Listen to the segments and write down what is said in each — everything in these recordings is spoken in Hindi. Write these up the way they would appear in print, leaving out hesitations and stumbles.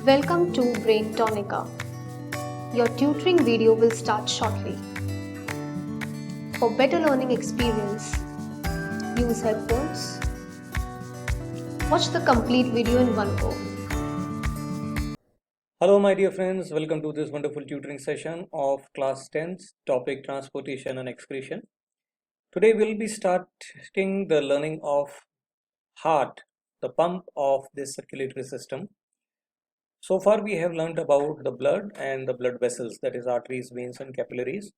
Welcome to Brain Tonica. Your tutoring video will start shortly. For better learning experience, use headphones. Watch the complete video in one go. Hello my dear friends, welcome to this wonderful tutoring session of class 10th topic transportation and excretion. Today we'll be starting the learning of heart, the pump of this circulatory system. So far we have learned about the blood and the blood vessels, that is arteries, veins and capillaries.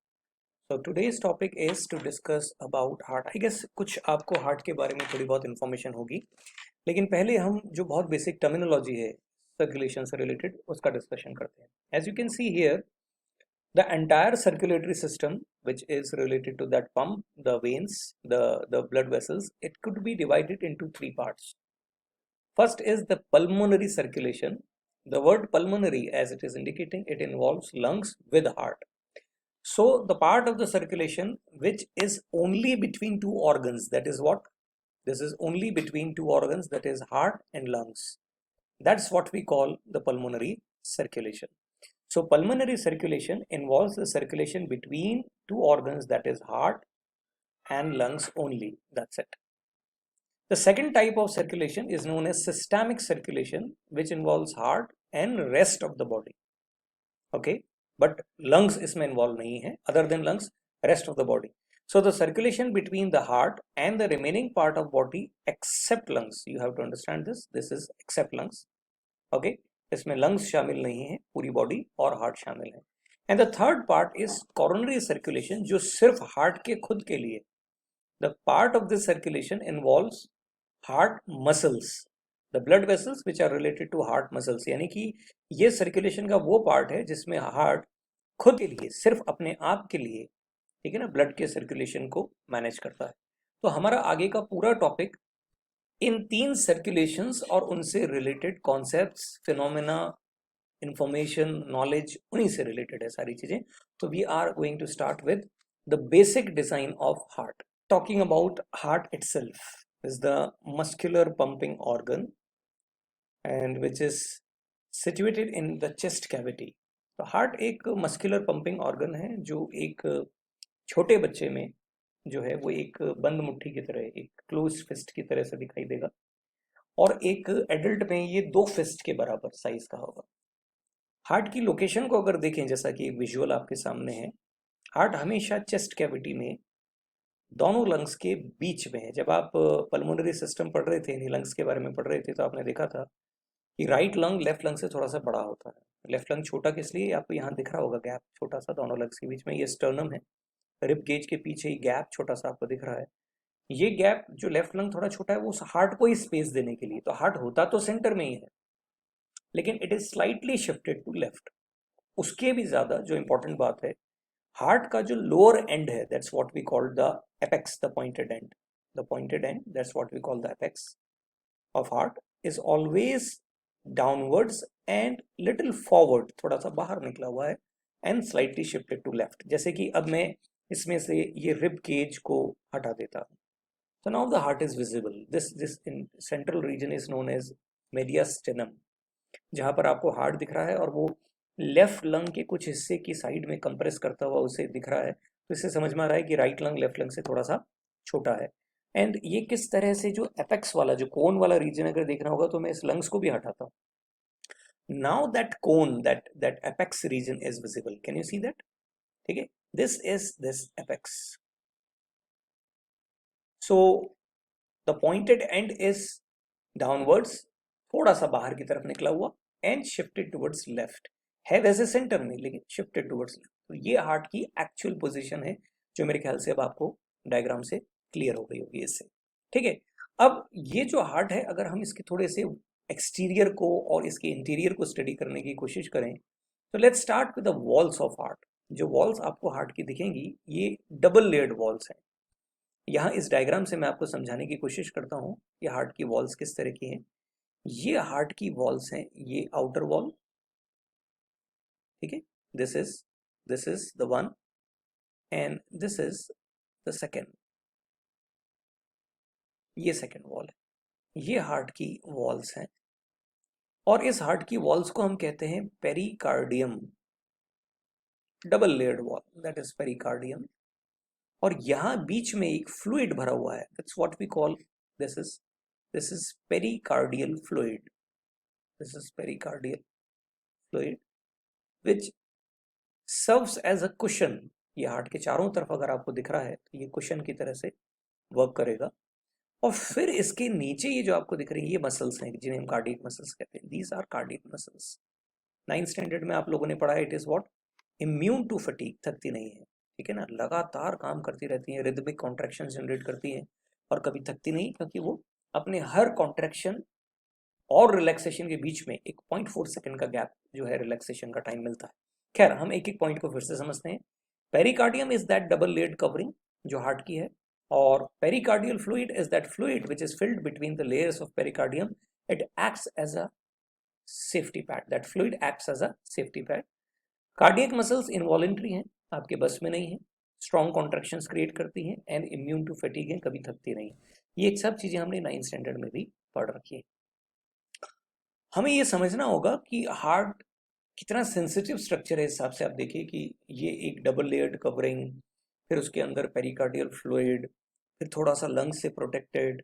So today's topic is to discuss about heart. I guess कुछ आपको heart के बारे में थोड़ी बहुत information होगी, लेकिन पहले हम जो बहुत basic terminology है circulation से related उसका discussion करते हैं. As you can see here, the entire circulatory system which is related to that pump, the veins, the blood vessels, it could be divided into three parts. First is the pulmonary circulation. The word pulmonary, as it is indicating, it involves lungs with heart. So the part of the circulation which is only between two organs, that is what? This is only between two organs, that is heart and lungs. That's what we call the pulmonary circulation. So pulmonary circulation involves the circulation between two organs, that is heart and lungs only. That's it. The second type of circulation is known as systemic circulation, which involves heart and rest of the body. Okay, but lungs इसमें involved नहीं है. Other than lungs, rest of the body. So the circulation between the heart and the remaining part of body except lungs. You have to understand this. This is except lungs. Okay, इसमें lungs शामिल नहीं है, पूरी body और heart शामिल है. And the third part is coronary circulation, जो सिर्फ heart के खुद के लिए. The part of this circulation involves heart muscles, the blood vessels which are related to heart muscles. यानी कि ये circulation का वो part है जिसमें heart खुद के लिए, सिर्फ अपने आप के लिए, ठीक है ना, blood के circulation को manage करता है. तो हमारा आगे का पूरा topic इन तीन circulations और उनसे related concepts, phenomena, information, knowledge, उन्हीं से related है सारी चीजें. तो we are going to start with the basic design of heart. Talking about heart itself is the muscular pumping organ and which is situated in the chest cavity. तो हार्ट एक मस्कुलर पंपिंग ऑर्गन है जो एक छोटे बच्चे में जो है वो एक बंद मुट्ठी की तरह, एक क्लोज फिस्ट की तरह से दिखाई देगा, और एक एडल्ट में ये 2 फिस्ट के बराबर साइज का होगा. हार्ट की लोकेशन को अगर देखें, जैसा कि एक विजुअल आपके सामने है, हार्ट हमेशा चेस्ट कैविटी में दोनों लंग्स के बीच में है. जब आप पल्मोनरी सिस्टम पढ़ रहे थे, यानी लंग्स के बारे में पढ़ रहे थे, तो आपने देखा था कि राइट लंग लेफ्ट लंग से थोड़ा सा बड़ा होता है. लेफ्ट लंग छोटा किस लिए, आपको यहाँ दिख रहा होगा गैप छोटा सा दोनों लंग्स के बीच में. ये स्टर्नम है, रिब गेज के पीछे ही गैप छोटा सा आपको दिख रहा है. ये गैप जो लेफ्ट लंग थोड़ा छोटा है वो हार्ट को ही स्पेस देने के लिए. तो हार्ट होता तो सेंटर में ही है, लेकिन it is slightly shifted to left. उसके भी ज्यादा जो इंपॉर्टेंट बात है, हार्ट का जो लोअर एंड है, that's what we call the apex, the pointed end. The pointed end, that's what we call the apex of heart, is always downwards and little forward, थोड़ा सा बाहर निकला हुआ है, and slightly shifted to left. जैसे कि अब मैं इसमें से ये रिब केज को हटा देता हूँ. So now the heart is visible. This in central region is known as mediastinum, जहाँ पर आपको हार्ट दिख रहा है और वो लेफ्ट लंग के कुछ हिस्से की साइड में कंप्रेस करता हुआ उसे दिख रहा है. तो इससे समझ में आ रहा है कि राइट लंग लेफ्ट लंग से थोड़ा सा छोटा है. एंड ये किस तरह से जो एपेक्स वाला, जो कोन वाला रीजन अगर देखना होगा तो मैं इस लंग्स को भी हटाता हूँ. Now that cone, that apex region is visible. Can you see that? ठीक है, this is this apex. So the pointed end is downwards, थोड़ा सा बाहर की तरफ निकला हुआ, एंड शिफ्टेड टुवर्ड्स लेफ्ट. है वैसे सेंटर में, लेकिन शिफ्टेड टुवर्ड्स लेफ्ट. तो ये हार्ट की एक्चुअल पोजीशन है, जो मेरे ख्याल से अब आपको डायग्राम से क्लियर हो गई होगी इससे. ठीक है, अब ये जो हार्ट है, अगर हम इसके थोड़े से एक्सटीरियर को और इसके इंटीरियर को स्टडी करने की कोशिश करें, तो let's start with the walls of heart. जो वॉल्स आपको हार्ट की दिखेंगी, ये डबल लेयर्ड वॉल्स हैं. यहाँ इस डायग्राम से मैं आपको समझाने की कोशिश करता हूँ कि हार्ट की वॉल्स किस तरह की हैं. ये हार्ट की वॉल्स हैं, ये आउटर वॉल, ठीक है, this is the one, and this is the second. ये सेकेंड वॉल है. ये हार्ट की वॉल्स हैं. और इस हार्ट की वॉल्स को हम कहते हैं pericardium, double layered wall, that is pericardium. और यहाँ बीच में एक फ्लूइड भरा हुआ है, that's what we call, this is pericardial fluid, this is pericardial fluid which serves as a cushion. ये हार्ट के चारों तरफ अगर आपको दिख रहा है तो ये कुशन की तरह से वर्क करेगा। और फिर इसके नीचे ये जो आपको दिख रही है ये मसल्स हैं जिन्हें हम कार्डियक मसल्स कहते हैं, these are cardiac muscles. 9th standard में आप लोगों ने पढ़ा है, it is what, immune to fatigue, थकती नहीं है, ठीक है ना, लगातार काम करती रहती है, रिदमिक कॉन्ट्रैक्शन जनरेट करती है और कभी थकती नहीं, क्योंकि वो अपने हर कॉन्ट्रैक्शन और रिलैक्सेशन के बीच में एक 0.4 सेकंड का गैप जो है रिलैक्सेशन का टाइम मिलता है। खैर, हम एक एक पॉइंट को फिर से समझते हैं। Pericardium is that double layered covering जो हार्ट की है, और pericardial fluid is that fluid which is filled between the layers of pericardium, it acts as a safety pad, that fluid acts as a safety pad. Cardiac muscles involuntary हैं, आपके बस में नहीं है, स्ट्रॉन्ग कॉन्ट्रैक्शंस क्रिएट करती हैं एंड इम्यून टू फटीग है, कभी थकती नहीं। ये सब चीजें हमने 9th स्टैंडर्ड में भी पढ़ रखी है। हमें ये समझना होगा कि हार्ट कितना सेंसिटिव स्ट्रक्चर है। इस हिसाब से आप देखिए कि ये एक डबल लेयर्ड कवरिंग, फिर उसके अंदर पेरिकार्डियल फ्लूइड, फिर थोड़ा सा लंग से प्रोटेक्टेड,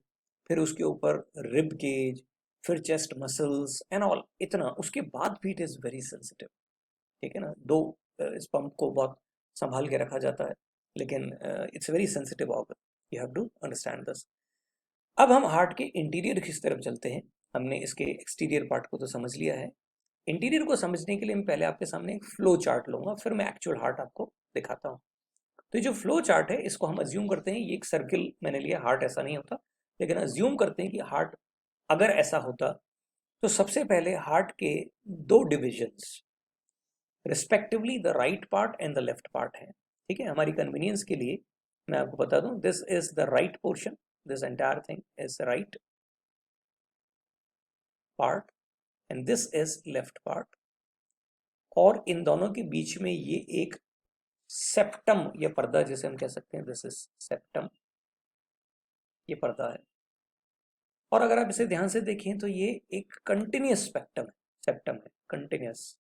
फिर उसके ऊपर रिब केज, फिर चेस्ट मसल्स एंड ऑल, इतना, उसके बाद भी इट इज वेरी सेंसिटिव, ठीक है ना। दो इस पंप को बहुत संभाल के रखा जाता है, लेकिन it's very sensitive organ, you have to understand this. अब हम हार्ट के इंटीरियर की तरफ चलते हैं। हमने इसके एक्सटीरियर पार्ट को तो समझ लिया है, इंटीरियर को समझने के लिए मैं पहले आपके सामने एक फ्लो चार्ट लूंगा, फिर मैं एक्चुअल हार्ट आपको दिखाता हूँ। तो जो फ्लो चार्ट है इसको हम अज्यूम करते हैं, ये एक सर्किल मैंने लिया, हार्ट ऐसा नहीं होता, लेकिन अज्यूम करते हैं कि हार्ट अगर ऐसा होता तो सबसे पहले हार्ट के दो divisions respectively the right part and the left part है, ठीक है। हमारी कन्वीनियंस के लिए मैं आपको बता दूं, this is the right portion, this entire thing is right part and this is left part, और इन दोनों के बीच में ये एक सेप्टम या पर्दा जिसे हम कह सकते हैं, दिस इज सेप्टम, ये पर्दा है। और अगर आप इसे ध्यान से देखें तो ये एक कंटिन्यूस स्पेक्ट्रम है, सेप्टम है कंटिन्यूस।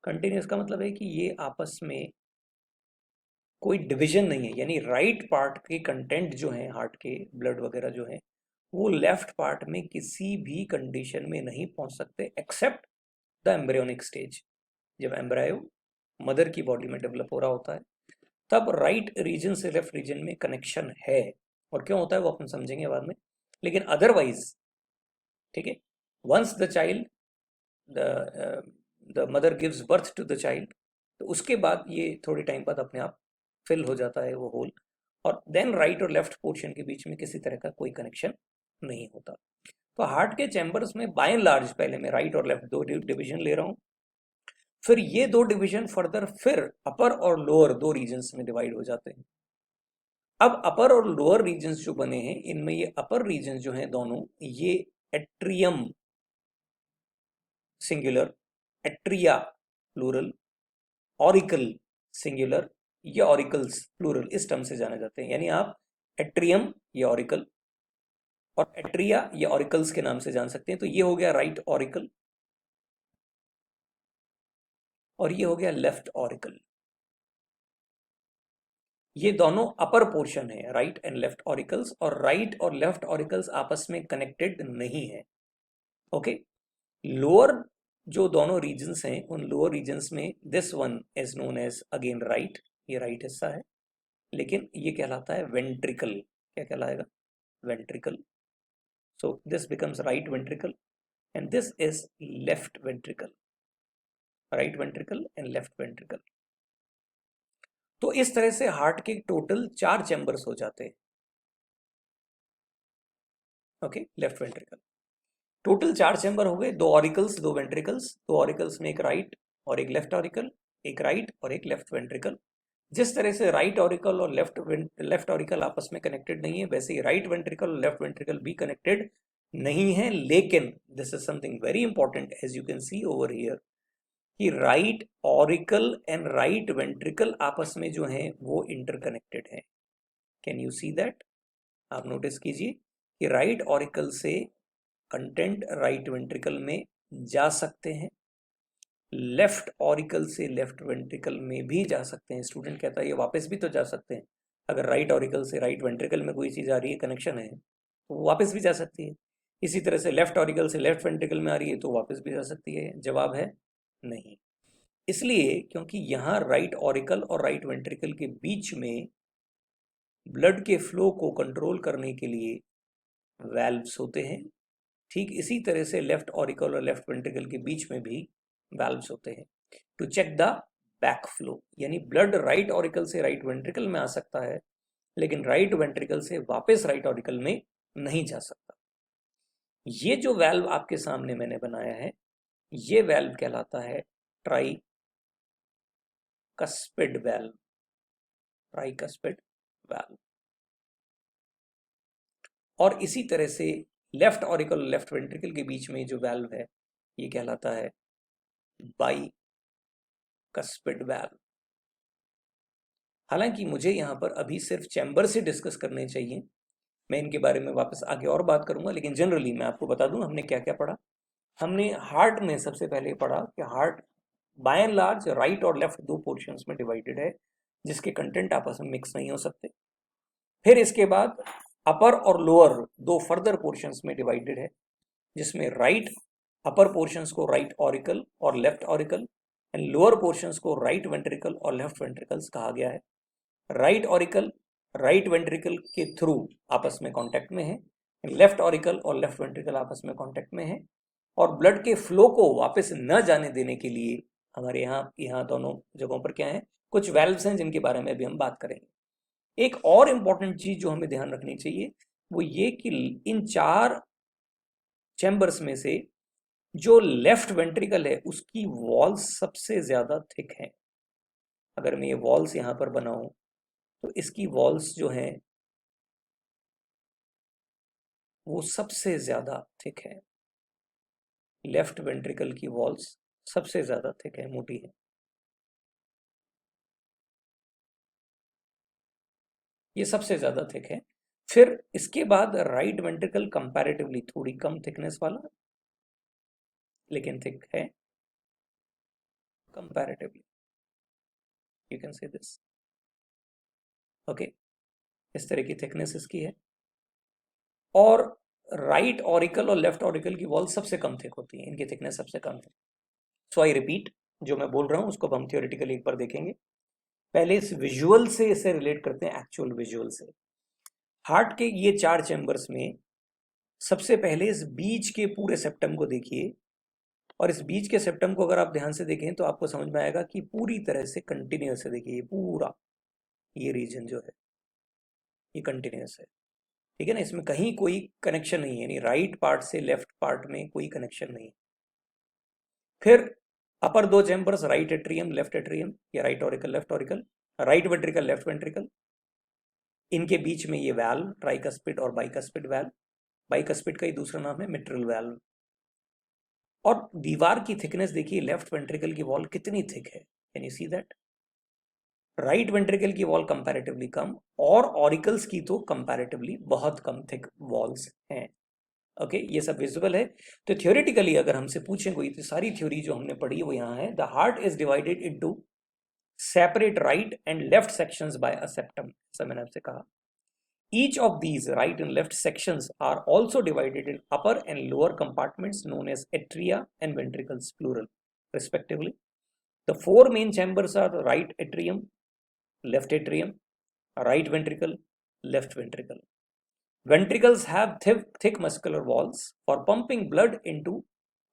कंटिन्यूस का मतलब है कि ये आपस में कोई डिवीजन नहीं है, यानी राइट पार्ट के कंटेंट जो है हार्ट के, ब्लड वगैरह जो है, वो लेफ्ट पार्ट में किसी भी कंडीशन में नहीं पहुंच सकते एक्सेप्ट द एम्ब्रियोनिक स्टेज। जब एम्ब्रायो मदर की बॉडी में डेवलप हो रहा होता है तब राइट रीजन से लेफ्ट रीजन में कनेक्शन है, और क्यों होता है वो अपन समझेंगे बाद में, लेकिन अदरवाइज, ठीक है, once the child, the mother gives birth to the child, तो उसके बाद ये थोड़े टाइम बाद अपने आप फिल हो जाता है वो होल, और देन राइट और लेफ्ट पोर्शन के बीच में किसी तरह का कोई कनेक्शन नहीं होता। तो हार्ट के चैम्बर्स में बाय एंड लार्ज पहले मैं राइट और लेफ्ट दो डिवीजन ले रहा हूँ, फिर ये दो डिवीजन फर्दर फिर अपर और लोअर दो रीजन्स में डिवाइड हो जाते हैं। अब अपर और लोअर रीजन्स जो बने हैं, इनमें ये अपर रीजन जो हैं दोनों, ये atrium singular, atria plural, auricle singular या ऑरिकल्स प्लूरल, इस टर्म से जाने जाते हैं। यानी आप एट्रियम या ऑरिकल और एट्रिया या ऑरिकल्स के नाम से जान सकते हैं। तो ये हो गया राइट ऑरिकल और ये हो गया लेफ्ट ऑरिकल। ये दोनों अपर पोर्शन है, राइट एंड लेफ्ट ऑरिकल्स, और राइट और लेफ्ट ऑरिकल्स आपस में कनेक्टेड नहीं है, ओके। लोअर जो दोनों रीजन्स हैं, उन लोअर रीजन्स में this one is known as again right, ये राइट हिस्सा है, लेकिन ये कहलाता है वेंट्रिकल। क्या कहलाएगा? Ventricle. So this becomes right ventricle and this is left ventricle, right ventricle and left ventricle. तो इस तरह से हार्ट के टोटल 4 चैम्बर्स हो जाते हैं, okay. Left ventricle total 4 chamber हो गए, 2 ऑरिकल्स 2 वेंट्रिकल्स, 2 ऑरिकल्स में एक राइट और एक लेफ्ट ऑरिकल, एक राइट और एक लेफ्ट वेंट्रिकल। जिस तरह से राइट ऑरिकल और लेफ्ट ऑरिकल आपस में कनेक्टेड नहीं है, वैसे ही राइट वेंट्रिकल और लेफ्ट वेंट्रिकल भी कनेक्टेड नहीं है, लेकिन this is something very important as you can see over here कि right auricle and right ventricle आपस में जो हैं वो इंटरकनेक्टेड हैं। Can you see that? आप नोटिस कीजिए कि राइट ऑरिकल से कंटेंट राइट वेंट्रिकल में जा सकते हैं, लेफ्ट ऑरिकल से लेफ्ट वेंट्रिकल में भी जा सकते हैं। स्टूडेंट कहता है ये वापस भी तो जा सकते हैं। अगर राइट ऑरिकल से राइट वेंट्रिकल में कोई चीज़ आ रही है, कनेक्शन है, तो वो वापस भी जा सकती है। इसी तरह से लेफ्ट ऑरिकल से लेफ्ट वेंट्रिकल में आ रही है तो वापस भी जा सकती है। जवाब है नहीं। इसलिए क्योंकि यहाँ राइट ऑरिकल और राइट वेंट्रिकल के बीच में ब्लड के फ्लो को कंट्रोल करने के लिए वैल्व्स होते हैं। ठीक इसी तरह से लेफ्ट ऑरिकल और लेफ्ट वेंट्रिकल के बीच में भी वैल्व्स होते हैं to check the back flow. यानी ब्लड राइट ऑरिकल से राइट वेंट्रिकल में आ सकता है, लेकिन राइट वेंट्रिकल से वापस राइट ऑरिकल में नहीं जा सकता। ये जो वैल्व आपके सामने मैंने बनाया है, ये वैल्व कहलाता है ट्राइकस्पिड वैल्व। Tricuspid valve. और इसी तरह से लेफ्ट ऑरिकल और लेफ्ट वेंट्रिकल के बीच में जो वैल्व है, ये कहलाता है बाइकस्पिड वैल्व। हालांकि मुझे यहाँ पर अभी सिर्फ चैम्बर से डिस्कस करने चाहिए, मैं इनके बारे में वापस आगे और बात करूंगा, लेकिन जनरली मैं आपको बता दूं हमने क्या क्या पढ़ा। हमने हार्ट में सबसे पहले पढ़ा कि heart by and large right और लेफ्ट दो पोर्शंस में डिवाइडेड है, जिसके कंटेंट आपस में मिक्स नहीं हो सकते। फिर इसके बाद अपर और लोअर दो फर्दर पोर्शंस में डिवाइडेड है, जिसमें राइट अपर पोर्शंस को राइट ऑरिकल और left auricle and lower portions को राइट वेंट्रिकल और लेफ्ट वेंट्रिकल्स कहा गया है। राइट ऑरिकल राइट वेंट्रिकल के थ्रू आपस में कांटेक्ट में है, लेफ्ट ऑरिकल और लेफ्ट वेंट्रिकल आपस में कांटेक्ट में है, और ब्लड के फ्लो को वापस न जाने देने के लिए हमारे यहाँ दोनों जगहों पर क्या है, कुछ वैल्व्स हैं जिनके बारे में अभी हम बात करेंगे। एक और इंपॉर्टेंट चीज जो हमें ध्यान रखनी चाहिए वो ये कि इन चार चैम्बर्स में से जो लेफ्ट वेंट्रिकल है उसकी वॉल्स सबसे ज्यादा थिक है। अगर मैं ये वॉल्स यहां पर बनाऊं तो इसकी वॉल्स जो हैं वो सबसे ज्यादा थिक है। लेफ्ट वेंट्रिकल की वॉल्स सबसे ज्यादा थिक है, मोटी है। ये सबसे ज्यादा थिक है। फिर इसके बाद राइट वेंट्रिकल कंपैरेटिवली थोड़ी कम थिकनेस वाला, लेकिन थिक है comparatively, you can say this. Okay, इस तरह की थिकनेस इसकी है। और राइट ऑरिकल और लेफ्ट ऑरिकल की वॉल सबसे कम थिक होती है, इनकी थिकनेस सबसे कम है। सो आई रिपीट, जो मैं बोल रहा हूं उसको हम थियोरेटिकली एक बार देखेंगे। पहले इस विजुअल से इसे रिलेट करते हैं, एक्चुअल विजुअल से। हार्ट के ये चार चैम्बर्स में सबसे पहले इस बीच के पूरे सेप्टम को देखिए, और इस बीच के सेप्टम को अगर आप ध्यान से देखें तो आपको समझ में आएगा कि पूरी तरह से कंटिन्यूस है। देखिए पूरा ये रीजन जो है ये कंटिन्यूस है, ठीक है ना, इसमें कहीं कोई कनेक्शन नहीं है, यानी राइट पार्ट से लेफ्ट पार्ट में कोई कनेक्शन नहीं। फिर अपर दो chambers right atrium left atrium, या right auricle left auricle, right ventricle left ventricle, इनके बीच में ये वैल्व ट्राइकस्पिड और बाइकस्पिड वैल्व। बाइकस्पिड का ही दूसरा नाम है मिट्रल वैल्व। और दीवार की थिकनेस देखिए, लेफ्ट वेंट्रिकल की वॉल कितनी थिक है, can you see that. Right ventricle की वॉल कंपैरेटिवली कम, और ऑरिकल्स की तो कंपैरेटिवली बहुत कम थिक वॉल्स हैं। ओके, ये सब विजुअल है। तो थ्योरेटिकली अगर हमसे पूछें कोई, तो सारी थ्योरी जो हमने पढ़ी वो यहाँ है। The heart is divided into separate right and left sections by a septum, ऐसा मैंने आपसे कहा। Each of these right and left sections are also divided in upper and lower compartments known as atria and ventricles plural, respectively. The four main chambers are the right atrium, left atrium, right ventricle, left ventricle. Ventricles have thick muscular walls for pumping blood into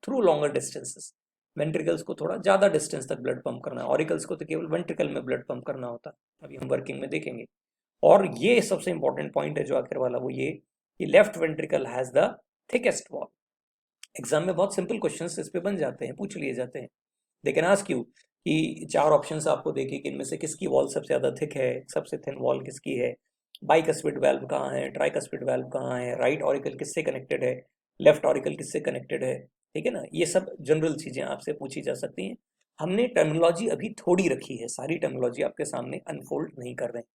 through longer distances. Ventricles को थोड़ा ज़्यादा डिस्टेंस तक ब्लड पंप करना है, ऑरिकल्स को तो केवल वेंट्रिकल में ब्लड पंप करना होता है। अभी हम वर्किंग में देखेंगे। और ये सबसे इंपॉर्टेंट पॉइंट है जो आखिर वाला, वो ये कि left ventricle has the thickest wall. Exam में बहुत सिंपल क्वेश्चंस इस पे बन जाते हैं, पूछ लिए जाते हैं। दे कैन आस्क यू कि चार ऑप्शंस आपको देखे कि इनमें से किसकी वॉल सबसे ज़्यादा थिक है, सबसे थिन वॉल किसकी है, बाइकस्पिड वैल्व कहाँ है, ट्राइकस्पिड वैल्व कहाँ है, राइट ऑरिकल किससे कनेक्टेड है, लेफ्ट ऑरिकल किससे कनेक्टेड है, ठीक है ना। ये सब जनरल चीज़ें आपसे पूछी जा सकती हैं। हमने टर्मिनोलॉजी अभी थोड़ी रखी है, सारी टर्मिनोलॉजी आपके सामने अनफोल्ड नहीं कर रहे हैं,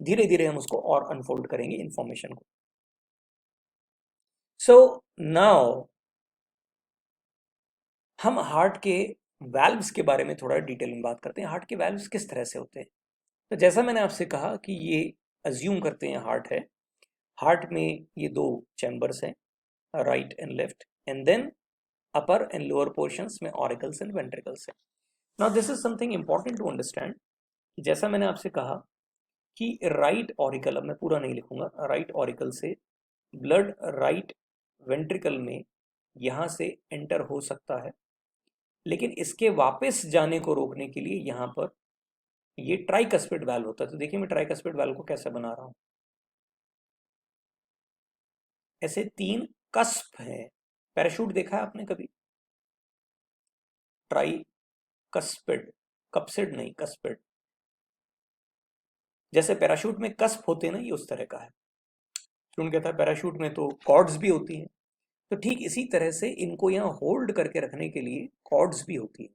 धीरे धीरे हम उसको और अनफोल्ड करेंगे इंफॉर्मेशन को। सो नाउ हम हार्ट के वैल्व्स के बारे में थोड़ा डिटेल में बात करते हैं। हार्ट के वैल्व्स किस तरह से होते हैं? तो जैसा मैंने आपसे कहा कि ये अज्यूम करते हैं हार्ट है, हार्ट में ये दो चैम्बर्स हैं, right and left, and then upper and lower portions में ऑरिकल्स एंड वेंट्रिकल्स हैं। Now this is something important to understand. जैसा मैंने आपसे कहा कि राइट ऑरिकल, अब मैं पूरा नहीं लिखूंगा, राइट ऑरिकल से ब्लड राइट वेंट्रिकल में यहाँ से एंटर हो सकता है, लेकिन इसके वापस जाने को रोकने के लिए यहाँ पर ये ट्राइकस्पिड वाल्व होता है। तो देखिए मैं ट्राइकस्पिड वाल्व को कैसे बना रहा हूं। ऐसे 3 कस्प हैं। पैराशूट देखा है आपने कभी? ट्राइकस्पिड, कप्सिड नहीं, कस्पिड। जैसे पैराशूट में कस्प होते हैं ना, ये उस तरह का है। क्यों कहता है पैराशूट में तो कॉर्ड्स भी होती हैं, तो ठीक इसी तरह से इनको यहाँ होल्ड करके रखने के लिए कॉर्ड्स भी होती है,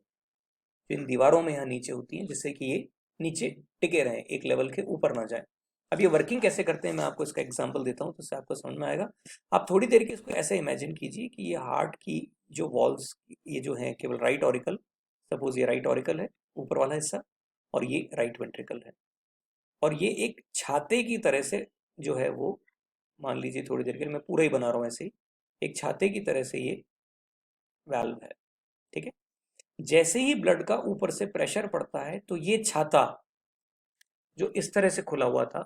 जो इन दीवारों में यहाँ नीचे होती हैं, जिससे कि ये नीचे टिके रहें, एक लेवल के ऊपर ना जाए। अब ये वर्किंग कैसे करते हैं मैं आपको इसका एग्जांपल देता हूँ, तो इससे आपको समझ में आएगा। आप थोड़ी देर के इसको ऐसे इमेजिन कीजिए कि ये हार्ट की जो वॉल्स, ये जो है केवल राइट ऑरिकल, सपोज ये राइट ऑरिकल है ऊपर वाला हिस्सा, और ये राइट वेंट्रिकल है, और ये एक छाते की तरह से जो है वो, मान लीजिए थोड़ी देर के लिए मैं पूरा ही बना रहा हूँ ऐसे ही, एक छाते की तरह से ये वाल्व है, ठीक है। जैसे ही ब्लड का ऊपर से प्रेशर पड़ता है तो ये छाता जो इस तरह से खुला हुआ था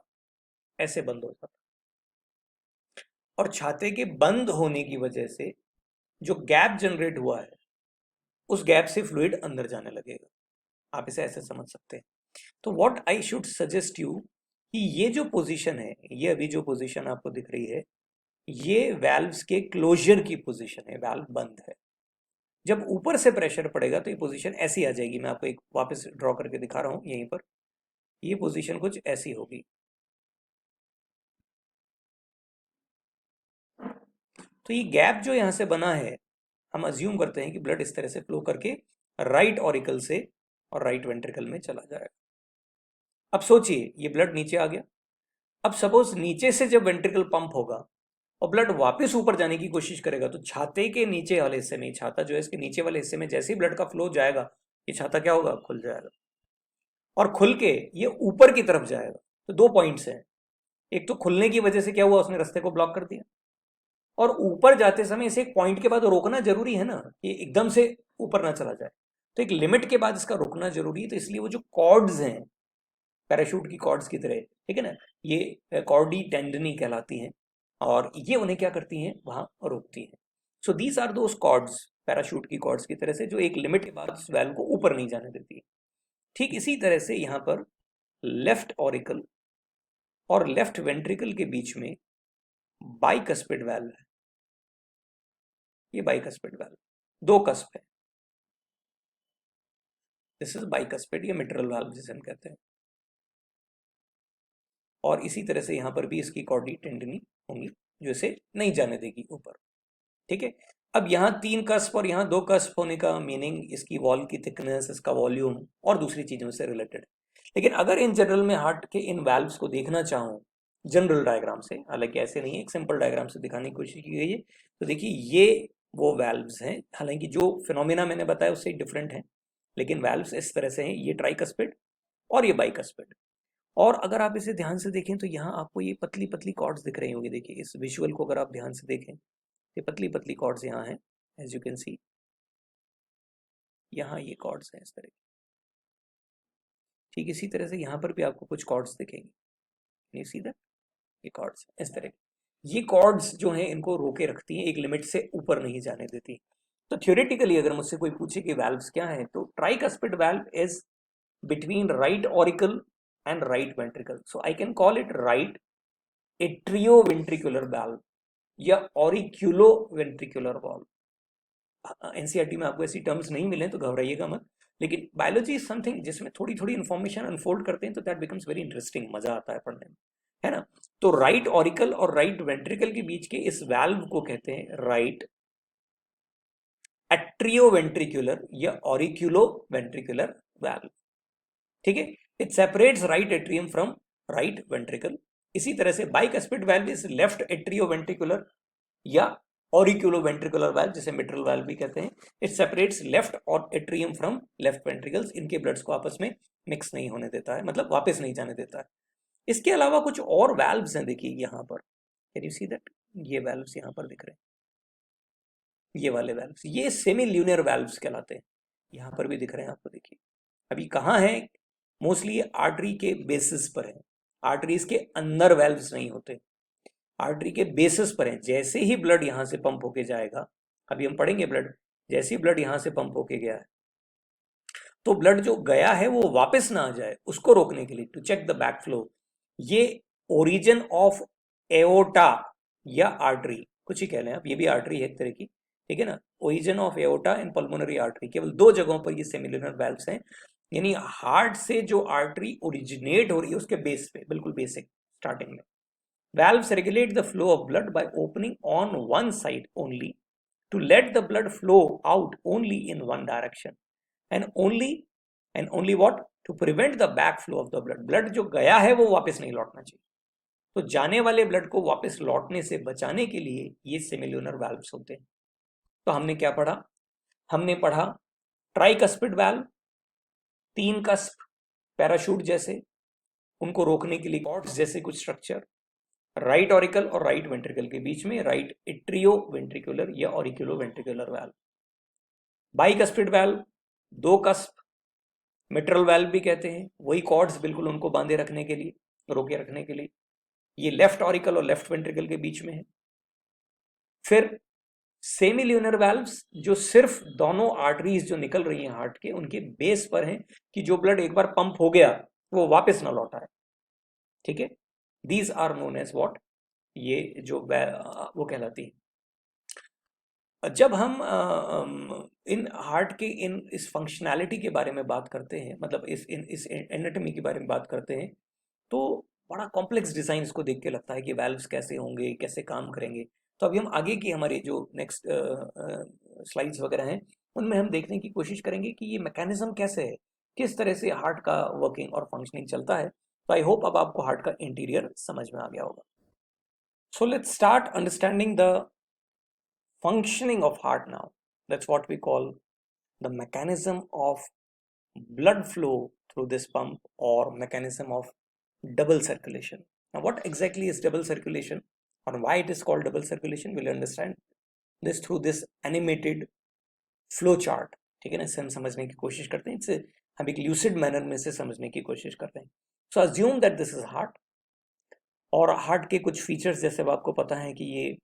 ऐसे बंद हो जाता, और छाते के बंद होने की वजह से जो गैप जनरेट हुआ है उस गैप से फ्लूइड अंदर जाने लगेगा। आप इसे ऐसे समझ सकते हैं। तो what I should suggest you कि ये जो पोजीशन है, ये अभी जो पोजीशन आपको दिख रही है, ये वैल्व्स के क्लोजर की पोजीशन है, वैल्व बंद है। जब ऊपर से प्रेशर पड़ेगा तो ये पोजीशन ऐसी आ जाएगी। मैं आपको एक वापस ड्रॉ करके दिखा रहा हूं यहीं पर, ये पोजीशन कुछ ऐसी होगी। तो ये गैप जो यहां से बना है, हम अज्यूम करते हैं कि ब्लड इस तरह से फ्लो करके राइट ऑरिकल से और राइट वेंट्रिकल में चला जाएगा। अब सोचिए ये ब्लड नीचे आ गया। अब सपोज नीचे से जब वेंट्रिकल पंप होगा और ब्लड वापस ऊपर जाने की कोशिश करेगा, तो छाते के नीचे वाले हिस्से में, छाता जो है इसके नीचे वाले हिस्से में जैसे ही ब्लड का फ्लो जाएगा, ये छाता क्या होगा, खुल जाएगा, और खुल के ये ऊपर की तरफ जाएगा। तो 2 पॉइंट्स हैं, एक तो खुलने की वजह से क्या हुआ, उसने रास्ते को ब्लॉक कर दिया, और ऊपर जाते समय इसे एक पॉइंट के बाद रोकना जरूरी है ना, ये एकदम से ऊपर ना चला जाए, तो एक लिमिट के बाद इसका रुकना जरूरी है। तो इसलिए वो जो कॉर्ड्स हैं, पैराशूट की कॉर्ड्स की तरह, ठीक है ना, ये कॉर्डी टेंडनी कहलाती हैं, और ये उन्हें क्या करती हैं, वहां रोकती हैं। So these are those cords, parachute की कॉर्ड्स की तरह से, जो एक लिमिट के बाद उस वैल्व को ऊपर नहीं जाने देती है। ठीक इसी तरह से यहाँ पर लेफ्ट ऑरिकल और लेफ्ट वेंट्रिकल के बीच में बाइकस्पिड वाल्व है। ये बाइकस्पिड वाल्व, 2 कस्प है, दिस इज बाइकस्पिड, ये मिट्रल वाल्व जिसे हम कहते हैं। और इसी तरह से यहाँ पर भी इसकी कॉर्डी टेंडनी होंगी जो इसे नहीं जाने देगी ऊपर, ठीक है। अब यहाँ 3 कस्प और यहाँ 2 कस्प होने का मीनिंग इसकी वॉल की थिकनेस, इसका वॉल्यूम और दूसरी चीजों से रिलेटेड। लेकिन अगर इन जनरल में हार्ट के इन वाल्व्स को देखना चाहूँ जनरल डायग्राम से, हालांकि ऐसे नहीं है, एक सिंपल डायग्राम से दिखाने की कोशिश की गई है, तो देखिए ये वो वाल्व्स हैं। हालांकि जो फिनोमिना मैंने बताया उससे डिफरेंट है, लेकिन वाल्व्स इस तरह से हैं, ये ट्राइकस्पिड और ये बाइकस्पिड। और अगर आप इसे ध्यान से देखें तो यहाँ आपको ये पतली पतली कॉर्ड्स दिख रही होंगी। देखिए इस विजुअल को अगर आप ध्यान से देखें, ये पतली पतली कॉर्ड्स यहाँ हैं, एज यू कैन सी, यहाँ ये कॉर्ड्स हैं इस तरह की। ठीक इसी तरह से यहाँ पर भी आपको कुछ कॉर्ड्स दिखेंगी, नहीं सीधा, ये कॉर्ड्स इस तरह की। ये कॉर्ड्स जो हैं इनको रोके रखती हैं, एक लिमिट से ऊपर नहीं जाने देती। तो थ्योरेटिकली अगर मुझसे कोई पूछे कि वाल्व्स क्या हैं, तो tricuspid valve is between right auricle and right ventricle, so I can call it right atrioventricular valve या auriculoventricular valve। एनसीईआरटी में आपको ऐसी टर्म्स नहीं मिले तो घबराइएगा मत, लेकिन बायोलॉजी इज समथिंग जिसमें थोड़ी थोड़ी इंफॉर्मेशन अनफोल्ड करते हैं, तो दैट बिकम्स वेरी इंटरेस्टिंग, मजा आता है पढ़ने में, है ना। तो राइट ऑरिकल और राइट वेंट्रिकल के बीच के इस वाल्व को कहते हैं राइट एट्रियोवेंट्रिकुलर या ऑरिक्यूलोवेंट्रिकुलर वाल्व, ठीक है। It separates right atrium from right ventricle. इसी तरह से bicuspid valve is left atrioventricular या ऑरिक्यूलो वेंट्रिकुलर वाल्व, जिसे मिट्रल वाल्व भी कहते हैं। इट सेपरेट्स लेफ्ट और एट्रियम फ्रॉम लेफ्ट वेंट्रिकल्स। इनके ब्लड्स को आपस में मिक्स नहीं होने देता है, मतलब वापस नहीं जाने देता है। इसके अलावा कुछ और वाल्व्स हैं, देखिए यहाँ पर, कैन यू सी दैट, ये वाल्व्स यहाँ पर दिख रहे हैं, ये वाले वाल्व्स, ये सेमी ल्यूनर वाल्व्स कहलाते हैं। यहाँ पर भी दिख रहे हैं आपको, देखिए। अभी कहाँ है, मोस्टली आर्टरी के बेसिस पर है, आर्टरीज के अंदर वाल्व्स नहीं होते, आर्टरी के बेसिस पर है। जैसे ही ब्लड यहाँ से पंप होके जाएगा, अभी हम पढ़ेंगे ब्लड, जैसे ही ब्लड यहाँ से पंप होके गया है, तो ब्लड जो गया है वो वापस ना आ जाए, उसको रोकने के लिए, to check the back flow, ये ओरिजिन ऑफ एओर्टा या आर्टरी, कुछ ही कह लें आप, ये भी आर्टरी है एक तरह की, ठीक है ना। Origin of aorta in pulmonary artery, केवल दो जगहों पर ये सेमिलुनर वाल्व्स हैं, यानी हार्ट से जो आर्टरी ओरिजिनेट हो रही है उसके बेस पे, बिल्कुल बेसिक स्टार्टिंग में। Valves regulate the flow of blood by opening on one side only to let the blood flow out only in one direction, and only what, to prevent the back flow of the blood. Blood जो गया है वो वापस नहीं लौटना चाहिए, तो जाने वाले ब्लड को वापस लौटने से बचाने के लिए ये सेमिलुनर वाल्व्स होते हैं। तो हमने क्या पढ़ा, हमने पढ़ा ट्राइकस्पिड वाल्व, तीन कस्प पैराशूट जैसे, उनको रोकने के लिए कॉर्ड्स जैसे कुछ स्ट्रक्चर, राइट ऑरिकल और राइट वेंट्रिकल के बीच में राइट एट्रियो वेंट्रिकुलर या auriculo ventricular valve. Bicuspid valve, दो कस्प, मिट्रल वाल्व भी कहते हैं, वही कॉर्ड्स बिल्कुल उनको बांधे रखने के लिए, रोके रखने के लिए, ये लेफ्ट ऑरिकल और लेफ्ट वेंट्रिकल के बीच में है। फिर सेमिल्यूनर वाल्व्स, जो सिर्फ दोनों आर्टरीज जो निकल रही हैं हार्ट के, उनके बेस पर हैं, कि जो ब्लड एक बार पंप हो गया वो वापस ना लौटा है, ठीक है। These are known as what, ये जो वो कहलाती है। जब हम इन हार्ट के इस फंक्शनैलिटी के बारे में बात करते हैं, मतलब इस एनाटॉमी के बारे में बात करते हैं, तो बड़ा कॉम्प्लेक्स डिजाइन को देख के लगता है कि वाल्व्स कैसे होंगे, कैसे काम करेंगे। तो अभी हम आगे की हमारी जो नेक्स्ट स्लाइड्स वगैरह हैं उनमें हम देखने की कोशिश करेंगे कि ये मैकेनिज्म कैसे है, किस तरह से हार्ट का वर्किंग और फंक्शनिंग चलता है। तो आई होप अब आपको हार्ट का इंटीरियर समझ में आ गया होगा। So let's start understanding the functioning of heart now. That's what we call the mechanism of blood flow through this pump, or mechanism of double circulation. Now what exactly is double circulation or why it is called double circulation, we'll understand this through this animated flow chart, ठीक है ना। इससे हम समझने की कोशिश करते हैं, इससे हम एक ल्यूसिड मैनर में से समझने की कोशिश करते हैं। So assume that this is heart, और हार्ट के कुछ फीचर्स जैसे आपको पता है कि ये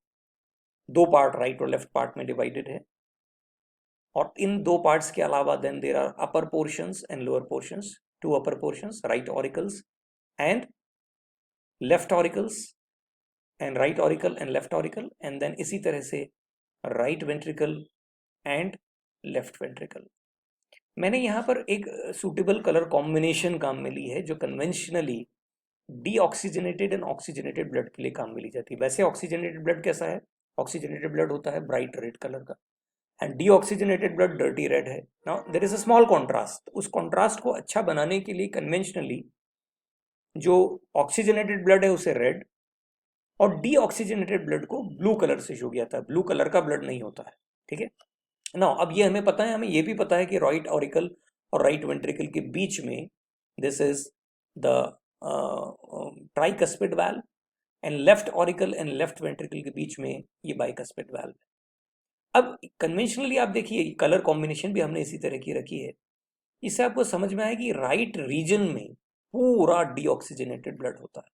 दो पार्ट, राइट और लेफ्ट पार्ट में डिवाइडेड है, और इन दो पार्ट्स के अलावा then there are upper portions and lower portions, two upper portions, right auricles and left auricles, and right auricle and left auricle, and then इसी तरह से right ventricle and left ventricle. मैंने यहाँ पर एक सूटेबल कलर कॉम्बिनेशन काम में ली है, जो conventionally deoxygenated and oxygenated blood के लिए काम में ली जाती है। वैसे ऑक्सीजनेटेड ब्लड कैसा है, ऑक्सीजनेटेड ब्लड होता है ब्राइट रेड कलर का, and deoxygenated blood dirty red है। Now there is a small contrast, उस कॉन्ट्रास्ट को अच्छा बनाने के लिए कन्वेंशनली जो ऑक्सीजनेटेड ब्लड है उसे रेड, और डीऑक्सीजनेटेड ब्लड को ब्लू कलर से शो किया जाता है, ब्लू कलर का ब्लड नहीं होता है, ठीक है ना। अब ये हमें पता है, हमें ये भी पता है कि राइट ऑरिकल और राइट वेंट्रिकल के बीच में this is the tricuspid valve, and left auricle and left ventricle के बीच में ये बाइकस्पिड वाल्व है। अब कन्वेंशनली आप देखिए कलर कॉम्बिनेशन भी हमने इसी तरह की रखी है, इससे आपको समझ में आएगी राइट रीजन में पूरा डीऑक्सीजनेटेड ब्लड होता है।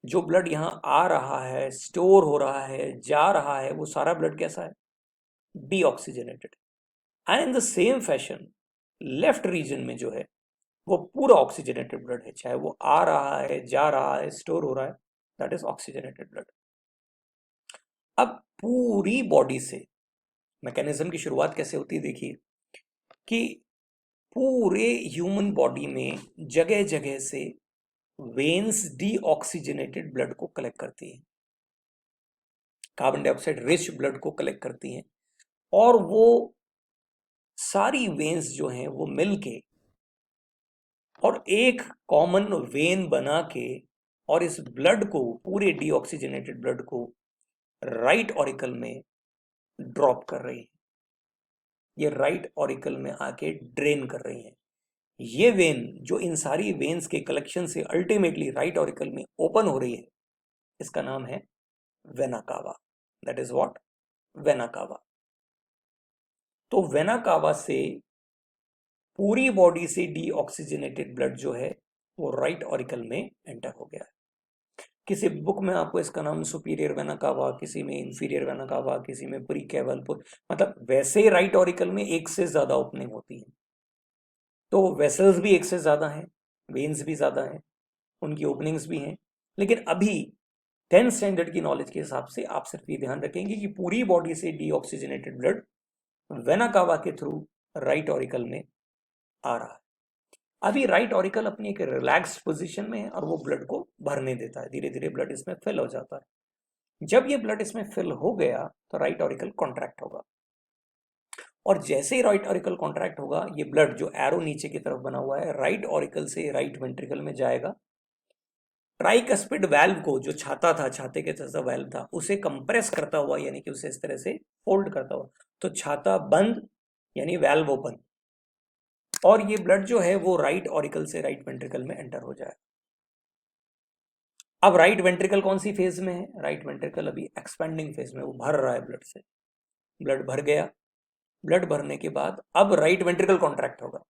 जो ब्लड यहाँ आ रहा है, स्टोर हो रहा है, जा रहा है, वो सारा ब्लड कैसा है, deoxygenated. And in the same fashion left region में जो है वो पूरा ऑक्सीजनेटेड ब्लड है, चाहे वो आ रहा है, जा रहा है, स्टोर हो रहा है, दैट इज ऑक्सीजनेटेड ब्लड। अब पूरी बॉडी से मैकेनिज्म की शुरुआत कैसे होती है, देखिए कि पूरे ह्यूमन बॉडी में जगह जगह से वेन्स डीऑक्सीजनेटेड ब्लड को कलेक्ट करती हैं, कार्बन डाइऑक्साइड रिच ब्लड को कलेक्ट करती हैं, और वो सारी वेन्स जो हैं वो मिलके और एक कॉमन वेन बना के, और इस ब्लड को, पूरे डीऑक्सीजनेटेड ब्लड को राइट ऑरिकल में ड्रॉप कर रही है, ये राइट ऑरिकल में आके ड्रेन कर रही है। ये वेन जो इन सारी वेन्स के कलेक्शन से अल्टीमेटली राइट ऑरिकल में ओपन हो रही है, इसका नाम है vena cava. That is what? Vena cava. तो वेना कावा से पूरी बॉडी से डीऑक्सीजनेटेड ब्लड जो है वो राइट ऑरिकल में एंटर हो गया है। किसी बुक में आपको इसका नाम सुपीरियर वेना कावा, किसी में इंफीरियर वेना कावा, किसी में प्रीकेवल, मतलब वैसे राइट ऑरिकल में एक से ज्यादा ओपनिंग होती है। तो वेसल्स भी एक से ज्यादा हैं, वेन्स भी ज्यादा हैं, उनकी ओपनिंग्स भी हैं। लेकिन अभी 10th स्टैंडर्ड की नॉलेज के हिसाब से आप सिर्फ ये ध्यान रखेंगे कि पूरी बॉडी से डीऑक्सीजनेटेड ब्लड वेना कावा के थ्रू राइट ऑरिकल में आ रहा है। अभी राइट ऑरिकल अपनी एक रिलैक्स्ड पोजीशन में है और वो ब्लड को भरने देता है, धीरे धीरे ब्लड इसमें फिल हो जाता है। जब ये ब्लड इसमें फिल हो गया तो राइट ऑरिकल कॉन्ट्रैक्ट होगा, और जैसे ही राइट ऑरिकल कॉन्ट्रैक्ट होगा, ये ब्लड जो एरो नीचे की तरफ बना हुआ है राइट ऑरिकल से राइट वेंट्रिकल में जाएगा। ट्राइकस्पिड वाल्व को, जो छाता था, छाते के जैसा वाल्व था, उसे कंप्रेस करता हुआ, यानी कि उसे इस तरह से फोल्ड करता हुआ, तो छाता बंद यानी वाल्व ओपन, और ये ब्लड जो है वो राइट ऑरिकल से राइट वेंट्रिकल में एंटर हो जाए। अब राइट वेंट्रिकल कौन सी फेज में है? राइट वेंट्रिकल अभी एक्सपेंडिंग फेज में, वो भर रहा है ब्लड से। ब्लड भर गया, ब्लड भरने के बाद अब राइट वेंट्रिकल कॉन्ट्रैक्ट होगा।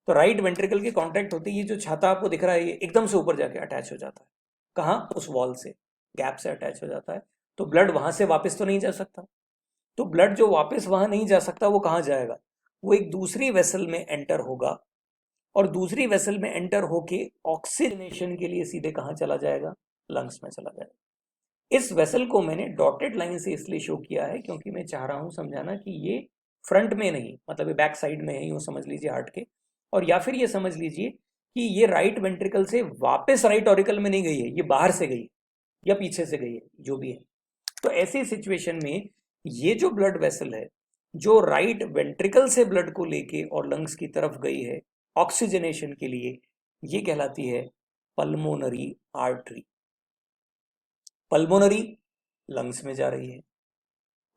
तो राइट वेंट्रिकल के कॉन्ट्रैक्ट होते ही ये जो छाता आपको दिख रहा है ये एकदम से ऊपर जाके अटैच हो जाता है। कहाँ? उस वॉल से, गैप से अटैच हो जाता है। तो ब्लड वहां से वापस तो नहीं जा सकता। तो ब्लड जो वापस वहां नहीं जा सकता वो कहाँ जाएगा? वो एक दूसरी वेसल में एंटर होगा, और दूसरी वेसल में एंटर होके ऑक्सीजनेशन के लिए सीधे कहाँ चला जाएगा? लंग्स में चला जाएगा। इस वेसल को मैंने डॉटेड लाइन से इसलिए शो किया है क्योंकि मैं चाह रहा हूं समझाना कि ये फ्रंट में नहीं, मतलब ये बैक साइड में है, यूं समझ लीजिए हार्ट के। और या फिर ये समझ लीजिए कि ये राइट वेंट्रिकल से वापस राइट ऑरिकल में नहीं गई है, ये बाहर से गई है या पीछे से गई है, जो भी है। तो ऐसी सिचुएशन में ये जो ब्लड वेसल है, जो राइट वेंट्रिकल से ब्लड को लेके और लंग्स की तरफ गई है ऑक्सीजनेशन के लिए, ये कहलाती है पल्मोनरी आर्टरी। पल्मोनरी लंग्स में जा रही है,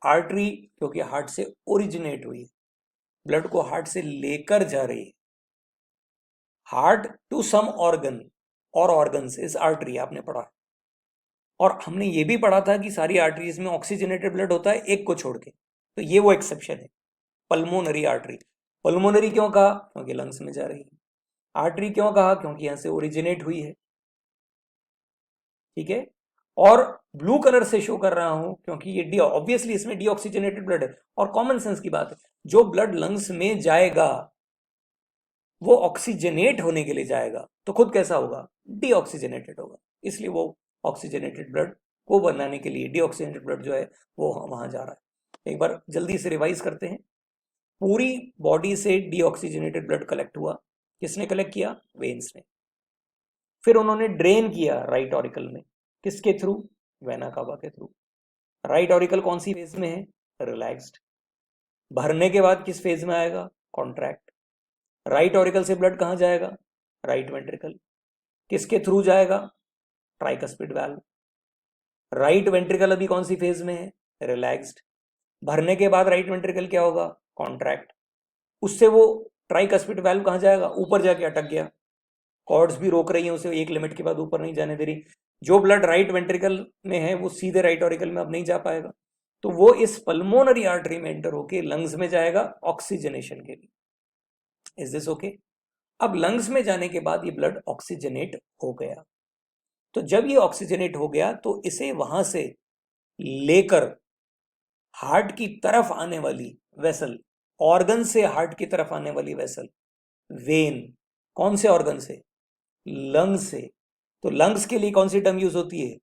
आर्टरी क्योंकि हार्ट से ओरिजिनेट हुई है, ब्लड को हार्ट से लेकर जा रही है। हार्ट टू सम ऑर्गन और ऑर्गन्स इज आर्टरी, आपने पढ़ा। और हमने ये भी पढ़ा था कि सारी आर्टरीज में ऑक्सीजनेटेड ब्लड होता है एक को छोड़ के, तो ये वो एक्सेप्शन है, पल्मोनरी आर्टरी। पल्मोनरी क्यों कहा? क्योंकि लंग्स में जा रही है। आर्टरी क्यों कहा? क्योंकि यहां से ओरिजिनेट हुई है। ठीक है। और ब्लू कलर से शो कर रहा हूं क्योंकि ये डी, ऑब्वियसली इसमें डीऑक्सीजनेटेड ब्लड है, और कॉमन सेंस की बात है, जो ब्लड लंग्स में जाएगा वो ऑक्सीजनेट होने के लिए जाएगा, तो खुद कैसा होगा? डीऑक्सीजनेटेड होगा। इसलिए वो ऑक्सीजनेटेड ब्लड को बनाने के लिए डीऑक्सीजनेटेड ब्लड जो है वो वहां जा रहा है। एक बार जल्दी से रिवाइज करते हैं। पूरी बॉडी से डीऑक्सीजनेटेड ब्लड कलेक्ट हुआ, किसने कलेक्ट किया? वेन्स ने। फिर उन्होंने ड्रेन किया राइट ऑरिकल में, किसके थ्रू? वेना कावा के थ्रू। राइट ऑरिकल कौन सी फेज में है? रिलैक्स्ड। भरने के बाद किस फेज में आएगा? कॉन्ट्रैक्ट। राइट ऑरिकल से ब्लड कहां जाएगा? Right ventricle. किसके थ्रू जाएगा? Tricuspid valve. राइट वेंट्रिकल अभी कौन सी फेज में है? रिलैक्स्ड। भरने के बाद राइट वेंट्रिकल क्या होगा? कॉन्ट्रैक्ट। उससे वो ट्राइकस्पिड वाल्व कहां जाएगा? ऊपर जाके अटक गया। कॉर्ड्स भी रोक रही हैं उसे, एक लिमिट के बाद ऊपर नहीं जाने दे रही। जो ब्लड राइट वेंट्रिकल में है वो सीधे राइट ऑरिकल में अब नहीं जा पाएगा, तो वो इस पल्मोनरी आर्टरी में एंटर होके लंग्स में जाएगा ऑक्सीजनेशन के लिए। Is this okay? अब लंग्स में जाने के बाद ये ब्लड ऑक्सीजनेट हो गया। तो जब ये ऑक्सीजनेट हो गया तो इसे वहां से लेकर हार्ट की तरफ आने वाली वेसल, ऑर्गन से हार्ट की तरफ आने वाली वेसल, वेन, कौन से ऑर्गन से? लंग्स से। तो लंग्स के लिए कौन सी टर्म यूज होती है?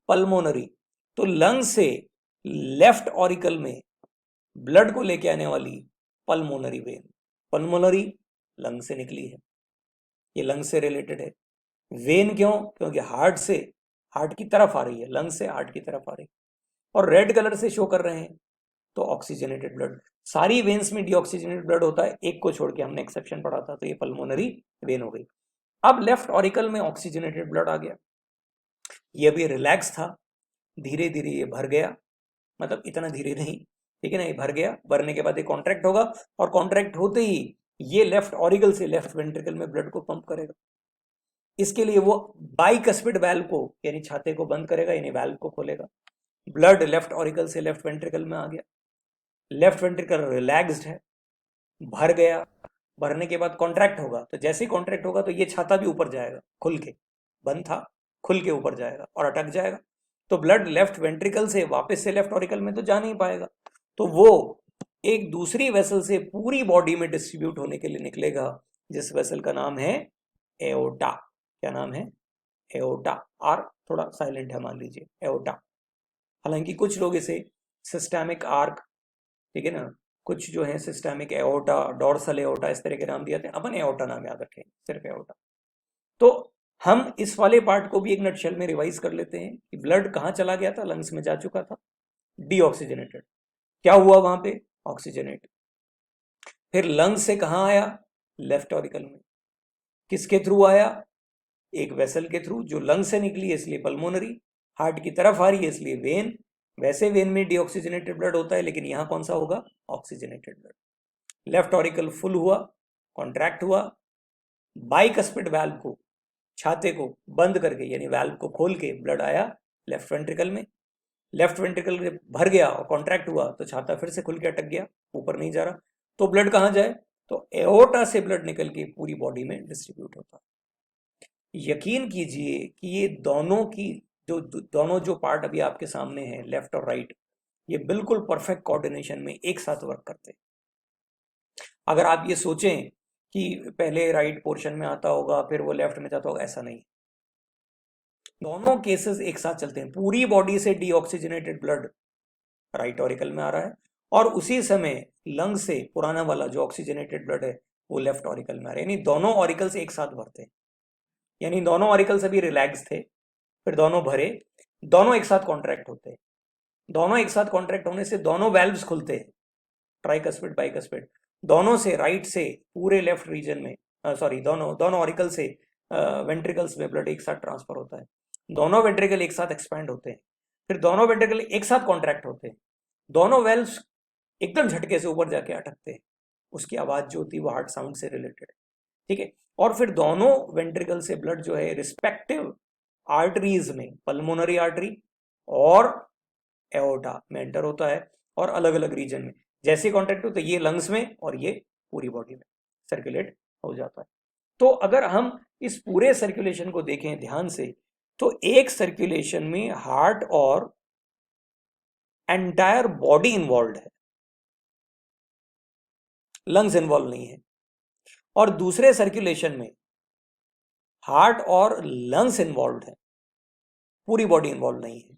पल्मोनरी। तो लंग्स से लेफ्ट ऑरिकल में ब्लड को लेके आने वाली पल्मोनरी वेन। पल्मोनरी लंग से निकली है, ये लंग से रिलेटेड है। वेन क्यों? क्योंकि हार्ट से हार्ट की तरफ आ रही है, लंग से हार्ट की तरफ आ रही है, और रेड कलर से शो कर रहे हैं, तो ऑक्सीजनेटेड ब्लड। सारी वेन्स में डीऑक्सीजनेटेड ब्लड होता है, एक को छोड़ के, हमने एक्सेप्शन पढ़ा था, तो ये पल्मोनरी वेन हो गई। अब लेफ्ट ऑरिकल में ऑक्सीजनेटेड ब्लड आ गया, ये अभी रिलैक्स था, धीरे धीरे ये भर गया, मतलब इतना धीरे नहीं, ठीक है ना। ये भर गया, भरने के बाद ये कॉन्ट्रैक्ट होगा और कॉन्ट्रैक्ट होते ही ये लेफ्ट ऑरिकल से लेफ्ट वेंट्रिकल में ब्लड को पंप करेगा। इसके लिए वो बाइकस्पिड वाल्व को यानी छाते को बंद करेगा, यानी वाल्व को खोलेगा। ब्लड लेफ्ट ऑरिकल से लेफ्ट वेंट्रिकल में आ गया, लेफ्ट वेंट्रिकल रिलैक्स्ड है, भर गया। भरने के बाद कॉन्ट्रैक्ट होगा, तो जैसे ही कॉन्ट्रैक्ट होगा तो ये छाता भी ऊपर जाएगा, खुल के, बंद था खुल के ऊपर जाएगा और अटक जाएगा। तो ब्लड लेफ्ट वेंट्रिकल से वापस से लेफ्ट ऑरिकल में तो जा नहीं पाएगा, तो वो एक दूसरी वेसल से पूरी बॉडी में डिस्ट्रीब्यूट होने के लिए निकलेगा, जिस वेसल का नाम है एओर्टा। क्या नाम है? एओर्टा। आर थोड़ा साइलेंट है, मान लीजिए एओर्टा। हालांकि कुछ लोग इसे सिस्टेमिक आर्क, ठीक है ना, कुछ जो है सिस्टेमिक एओर्टा, डोर्सल एओर्टा, इस तरह के नाम दिए जाते हैं। अपन एओर्टा नाम याद रखें, सिर्फ एओर्टा। तो हम इस वाले पार्ट को भी एक नटशेल में रिवाइज कर लेते हैं कि ब्लड कहाँ चला गया था, लंग्स में जा चुका था, डीऑक्सीजनेटेड। क्या हुआ वहां पे? ऑक्सीजनेट। फिर लंग्स से कहाँ आया? लेफ्ट ऑरिकल में। किसके थ्रू आया? एक वेसल के थ्रू, जो लंग से निकली है इसलिए पल्मोनरी, हार्ट की तरफ आ रही है इसलिए वेन। वैसे वेन में डीऑक्सीजनेटेड ब्लड होता है, लेकिन यहां कौन सा होगा? Oxygenated blood. Left auricle full हुआ, कॉन्ट्रैक्ट हुआ, बाइकस्पिड वाल्व को, छाते को बंद करके यानी वाल्व को खोल के ब्लड आया लेफ्ट वेंट्रिकल में। लेफ्ट वेंट्रिकल भर गया और कॉन्ट्रैक्ट हुआ तो छाता फिर से खुल के अटक गया, ऊपर नहीं जा रहा। तो ब्लड कहाँ जाए? तो एओर्टा से ब्लड निकल के पूरी बॉडी में डिस्ट्रीब्यूट होता है। यकीन कीजिए कि ये दोनों की दोनों जो पार्ट अभी आपके सामने हैं, लेफ्ट और राइट, ये बिल्कुल परफेक्ट कोऑर्डिनेशन में एक साथ वर्क करते हैं। अगर आप ये सोचें कि पहले राइट पोर्शन में आता होगा फिर वो लेफ्ट में जाता होगा, ऐसा नहीं। दोनों केसेस एक साथ चलते हैं। पूरी बॉडी से डीऑक्सीजनेटेड ब्लड राइट ऑरिकल में आ रहा है और उसी समय लंग से पुराना वाला जो ऑक्सीजनेटेड ब्लड है वो लेफ्ट ऑरिकल में आ रहा है, यानी दोनों ऑरिकल से एक साथ भरते हैं। यानी दोनों ऑरिकल सभी रिलैक्स थे, फिर दोनों भरे, दोनों एक साथ कॉन्ट्रैक्ट होते हैं। दोनों एक साथ कॉन्ट्रैक्ट होने से दोनों वैल्व्स खुलते हैं, ट्राइकस्पिड बाइकस्पिड। दोनों से राइट से पूरे लेफ्ट रीजन में, सॉरी, दोनों ऑरिकल से वेंट्रिकल्स में ब्लड एक साथ ट्रांसफर होता है। दोनों वेंट्रिकल एक साथ एक्सपैंड होते हैं, फिर दोनों वेंट्रिकल एक साथ कॉन्ट्रैक्ट होते हैं। दोनों वेल्व्स एकदम झटके से ऊपर जाके अटकते हैं, उसकी आवाज जो होती है वो हार्ट साउंड से रिलेटेड, ठीक है। और फिर दोनों वेंट्रिकल से ब्लड जो है रिस्पेक्टिव आर्टरीज में, पल्मोनरी आर्टरी और एओर्टा में एंटर होता है और अलग अलग रीजन में जैसे कॉन्ट्रैक्ट होता है ये लंग्स में और ये पूरी बॉडी में सर्कुलेट हो जाता है। तो अगर हम इस पूरे सर्कुलेशन को देखें ध्यान से, तो एक सर्कुलेशन में हार्ट और एंटायर बॉडी इन्वॉल्व है, लंग्स इन्वॉल्व नहीं है। और दूसरे सर्कुलेशन में हार्ट और लंग्स इन्वॉल्व है, पूरी बॉडी इन्वॉल्व नहीं है।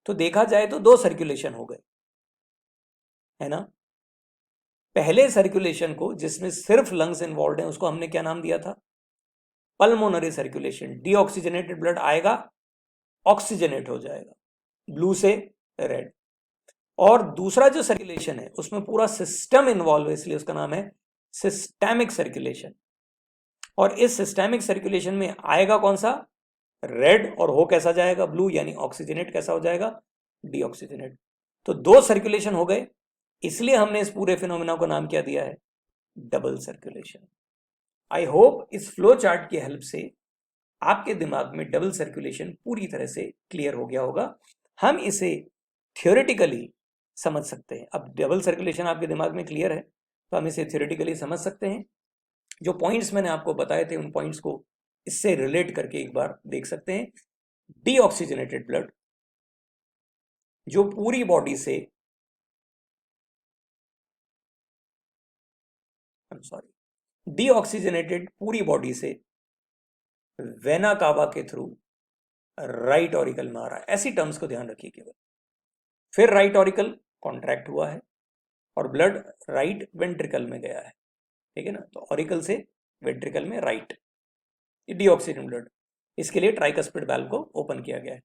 तो देखा जाए तो दो सर्कुलेशन हो गए, है ना। पहले सर्कुलेशन को जिसमें सिर्फ लंग्स इन्वॉल्व हैं उसको हमने क्या नाम दिया था? Pulmonary circulation. डीऑक्सीजनेटेड ब्लड आएगा, ऑक्सीजनेट हो जाएगा, ब्लू से रेड। और दूसरा जो सर्कुलेशन है उसमें पूरा सिस्टम इन्वॉल्व है, इसलिए उसका नाम है सिस्टेमिक सर्कुलेशन। और इस सिस्टेमिक सर्कुलेशन में आएगा कौन सा? रेड, और हो कैसा जाएगा? ब्लू, यानी ऑक्सीजनेट कैसा हो जाएगा? डीऑक्सीजनेट। तो दो सर्कुलेशन हो गए, इसलिए हमने इस पूरे फिनोमेना को नाम क्या दिया है? Double circulation. आई होप इस फ्लो चार्ट की हेल्प से आपके दिमाग में डबल सर्कुलेशन पूरी तरह से क्लियर हो गया होगा। हम इसे थियोरेटिकली समझ सकते हैं। अब डबल सर्कुलेशन आपके दिमाग में क्लियर है तो हम इसे थियोरेटिकली समझ सकते हैं। जो पॉइंट्स मैंने आपको बताए थे उन पॉइंट्स को इससे रिलेट करके एक बार देख सकते हैं। डीऑक्सीजनेटेड ब्लड जो पूरी बॉडी से, डीऑक्सीजनेटेड पूरी बॉडी से वेना कावा के थ्रू राइट ऑरिकल में आ रहा है, ऐसी टर्म्स को ध्यान रखिए केवल। फिर राइट ऑरिकल कॉन्ट्रैक्ट हुआ है और ब्लड राइट वेंट्रिकल में गया है, ठीक है ना। तो ऑरिकल से वेंट्रिकल में राइट, डीऑक्सीजन ब्लड, इसके लिए ट्राइकस्पिड वाल्व को ओपन किया गया है।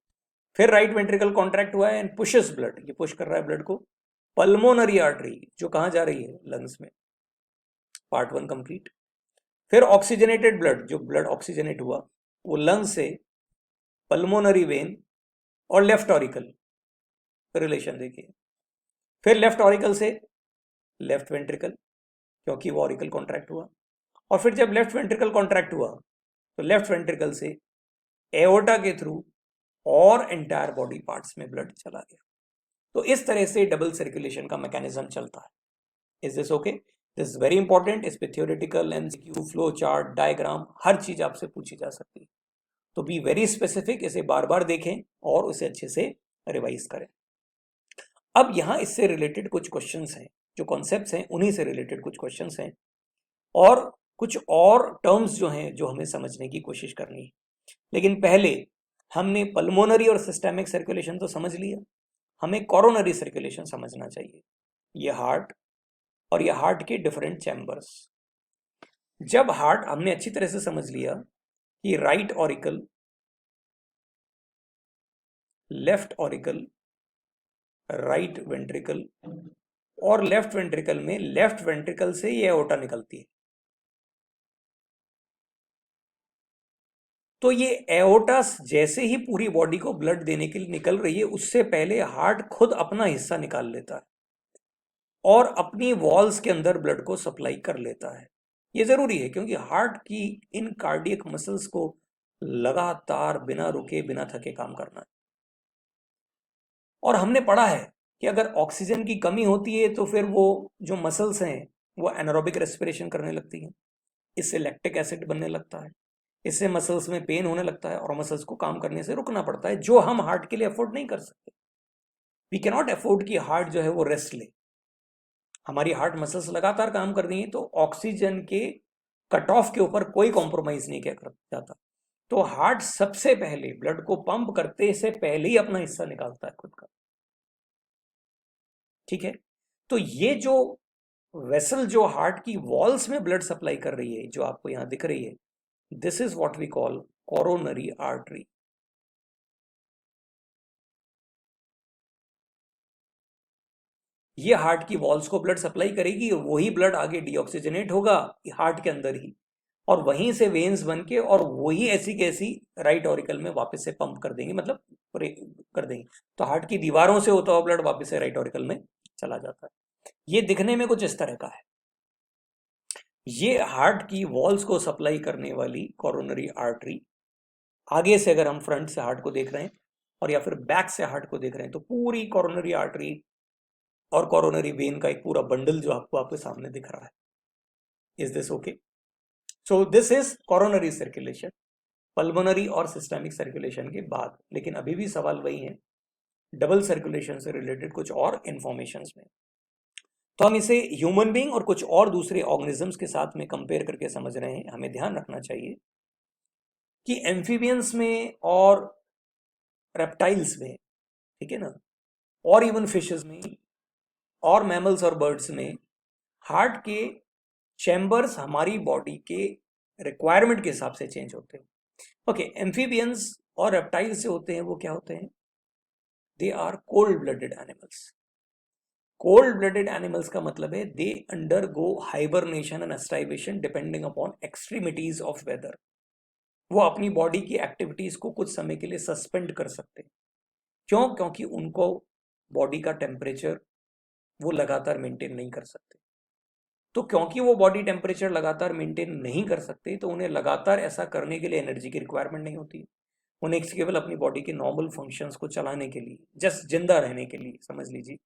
फिर राइट वेंट्रिकल कॉन्ट्रैक्ट हुआ है एंड पुशेस ब्लड, ये पुश कर रहा है ब्लड को पल्मोनरी आर्टरी, जो कहां जा रही है? लंग्स में। Part 1 complete. फिर ऑक्सीजनेटेड ब्लड, जो ब्लड ऑक्सीजनेट हुआ वो लंग से पल्मोनरी वेन और लेफ्ट ऑरिकल, रिलेशन देखिए, फिर लेफ्ट ऑरिकल से लेफ्ट वेंट्रिकल, क्योंकि वो ऑरिकल कॉन्ट्रैक्ट हुआ, और फिर जब लेफ्ट वेंट्रिकल कॉन्ट्रैक्ट हुआ तो लेफ्ट वेंट्रिकल से एओर्टा के थ्रू और एंटायर बॉडी पार्ट्स में ब्लड चला गया। तो इस तरह से डबल सर्कुलेशन का मैकेनिज्म चलता है। Is this okay? This is very important. इस पे theoretical, MCQ, flow chart, diagram, हर चीज आपसे पूछी जा सकती है। तो बी वेरी स्पेसिफिक, इसे बार बार देखें और उसे अच्छे से रिवाइज करें। अब यहाँ इससे रिलेटेड कुछ क्वेश्चंस हैं, जो कॉन्सेप्ट्स हैं उन्हीं से रिलेटेड कुछ क्वेश्चंस हैं, और कुछ और टर्म्स जो हैं जो हमें समझने की कोशिश करनी है। लेकिन पहले हमने पल्मोनरी और सिस्टेमिक सर्कुलेशन तो समझ लिया, हमें कोरोनरी सर्कुलेशन समझना चाहिए। ये हार्ट और ये हार्ट के डिफरेंट चैम्बर्स। जब हार्ट हमने अच्छी तरह से समझ लिया कि right auricle, left auricle, right ventricle, और लेफ्ट वेंट्रिकल में लेफ्ट वेंट्रिकल से ये एओर्टा निकलती है, तो ये एओर्टा जैसे ही पूरी बॉडी को ब्लड देने के लिए निकल रही है, उससे पहले हार्ट खुद अपना हिस्सा निकाल लेता है और अपनी वॉल्स के अंदर ब्लड को सप्लाई कर लेता है। ये जरूरी है क्योंकि हार्ट की इन कार्डियक मसल्स को लगातार बिना रुके बिना थके काम करना है। और हमने पढ़ा है कि अगर ऑक्सीजन की कमी होती है तो फिर वो जो मसल्स हैं वो एनारोबिक रेस्पिरेशन करने लगती हैं, इससे लैक्टिक एसिड बनने लगता है, इससे मसल्स में पेन होने लगता है और मसल्स को काम करने से रुकना पड़ता है, जो हम हार्ट के लिए अफोर्ड नहीं कर सकते। वी कैन नॉट अफोर्ड कि हार्ट जो है वो रेस्ट ले। हमारी हार्ट मसल्स लगातार काम कर रही हैं, तो ऑक्सीजन के कट ऑफ के ऊपर कोई कॉम्प्रोमाइज नहीं किया जाता। तो हार्ट सबसे पहले ब्लड को पंप करते से पहले ही अपना हिस्सा निकालता है खुद का। ठीक है, तो ये जो वेसल जो हार्ट की वॉल्स में ब्लड सप्लाई कर रही है, जो आपको यहां दिख रही है, this is what we call coronary artery. ये हार्ट की वॉल्स को ब्लड सप्लाई करेगी, वही ब्लड आगे डीऑक्सीजनेट होगा हार्ट के अंदर ही, और वहीं से वेन्स बन के और वही ऐसी कैसी राइट ऑरिकल में वापस से पंप कर देंगे, मतलब कर देंगे। तो हार्ट की दीवारों से होता हुआ ब्लड वापस से राइट ऑरिकल में चला जाता है। ये दिखने में कुछ इस तरह का है। ये हार्ट की वॉल्स को सप्लाई करने वाली कोरोनरी आर्टरी। आगे से अगर हम फ्रंट से हार्ट को देख रहे हैं और या फिर बैक से हार्ट को देख रहे हैं, तो पूरी कोरोनरी आर्टरी और कोरोनरी वेन का एक पूरा बंडल जो आपको आपके सामने दिख रहा है। Is this okay? So this is coronary circulation, pulmonary और सिस्टेमिक सर्कुलेशन के बाद। लेकिन अभी भी सवाल वही है, डबल सर्कुलेशन से रिलेटेड कुछ और इंफॉर्मेशंस में। तो हम इसे ह्यूमन बीइंग और कुछ और दूसरे ऑर्गेनिजम्स के साथ में कंपेयर करके समझ रहे हैं। हमें ध्यान रखना चाहिए कि एम्फीबियंस में और रेप्टाइल्स में, ठीक है ना, और इवन फिशेस में और मैमल्स और बर्ड्स में हार्ट के चैम्बर्स हमारी बॉडी के रिक्वायरमेंट के हिसाब से चेंज होते हैं। ओके, एम्फीबियंस और रेप्टाइल्स से होते हैं वो क्या होते हैं? They are cold blooded animals. Cold blooded animals का मतलब है they undergo hibernation and aestivation depending upon extremities of weather. वो अपनी बॉडी की एक्टिविटीज को कुछ समय के लिए सस्पेंड कर सकते हैं। क्यों? क्योंकि उनको बॉडी का टेम्परेचर वो लगातार मेंटेन नहीं कर सकते। तो क्योंकि वो बॉडी टेम्परेचर लगातार मेंटेन नहीं कर सकते, तो उन्हें लगातार ऐसा करने के लिए एनर्जी की रिक्वायरमेंट नहीं होती। उन्हें केवल अपनी बॉडी के नॉर्मल फंक्शंस को चलाने के लिए, जस्ट जिंदा रहने के लिए समझ लीजिए,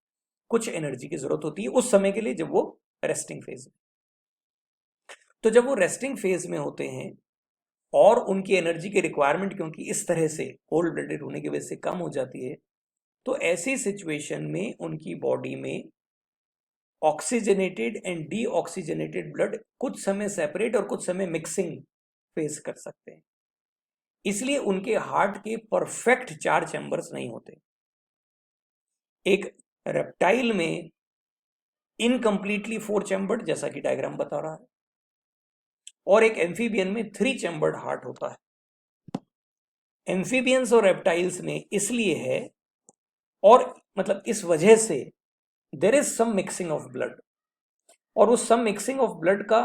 कुछ एनर्जी की जरूरत होती है उस समय के लिए, जब वो रेस्टिंग फेज में। तो जब वो रेस्टिंग फेज में होते हैं और उनकी एनर्जी की रिक्वायरमेंट क्योंकि इस तरह से कोल्ड ब्लडेड होने की वजह से कम हो जाती है, तो ऐसी सिचुएशन में उनकी बॉडी में ऑक्सीजनेटेड एंड डीऑक्सीजनेटेड ब्लड कुछ समय सेपरेट और कुछ समय मिक्सिंग फेस कर सकते हैं। इसलिए उनके हार्ट के परफेक्ट 4 चैम्बर्स नहीं होते। एक रेप्टाइल में इनकम्प्लीटली 4 चैम्बर्ड, जैसा कि डायग्राम बता रहा है, और एक एम्फीबियन में 3 चैम्बर्ड हार्ट होता है। एम्फीबियंस और रेप्टाइल्स में इसलिए है, और मतलब इस वजह से there is some mixing of blood, और उस सम मिक्सिंग ऑफ ब्लड का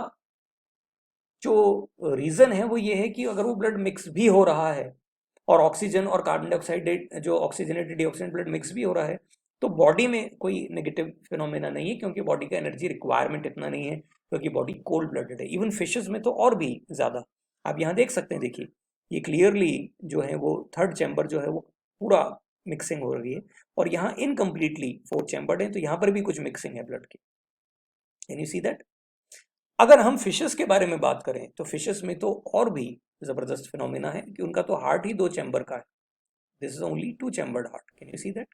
जो रीजन है वो ये है कि अगर वो ब्लड मिक्स भी हो रहा है और ऑक्सीजन और कार्बन डाइऑक्साइड जो ऑक्सीजनेटेड डीऑक्सीजनेटेड ब्लड मिक्स भी हो रहा है, तो बॉडी में कोई नेगेटिव फिनोमेना नहीं है, क्योंकि बॉडी का एनर्जी रिक्वायरमेंट इतना नहीं है, क्योंकि बॉडी कोल्ड ब्लडेड है। इवन फिशेस में तो और भी ज़्यादा। आप यहाँ देख सकते हैं, देखिए ये क्लियरली जो है वो थर्ड चैम्बर जो है वो पूरा मिक्सिंग हो रही है, और यहाँ इनकम्प्लीटली फोर्थ चैम्बर है, तो यहाँ पर भी कुछ मिक्सिंग है ब्लड की। Can you see that? अगर हम फिशेस के बारे में बात करें तो फिशेस में तो और भी जबरदस्त फिनोमेना है कि उनका तो हार्ट ही 2 चैम्बर का है। This is only 2 chambered heart. Can you see that?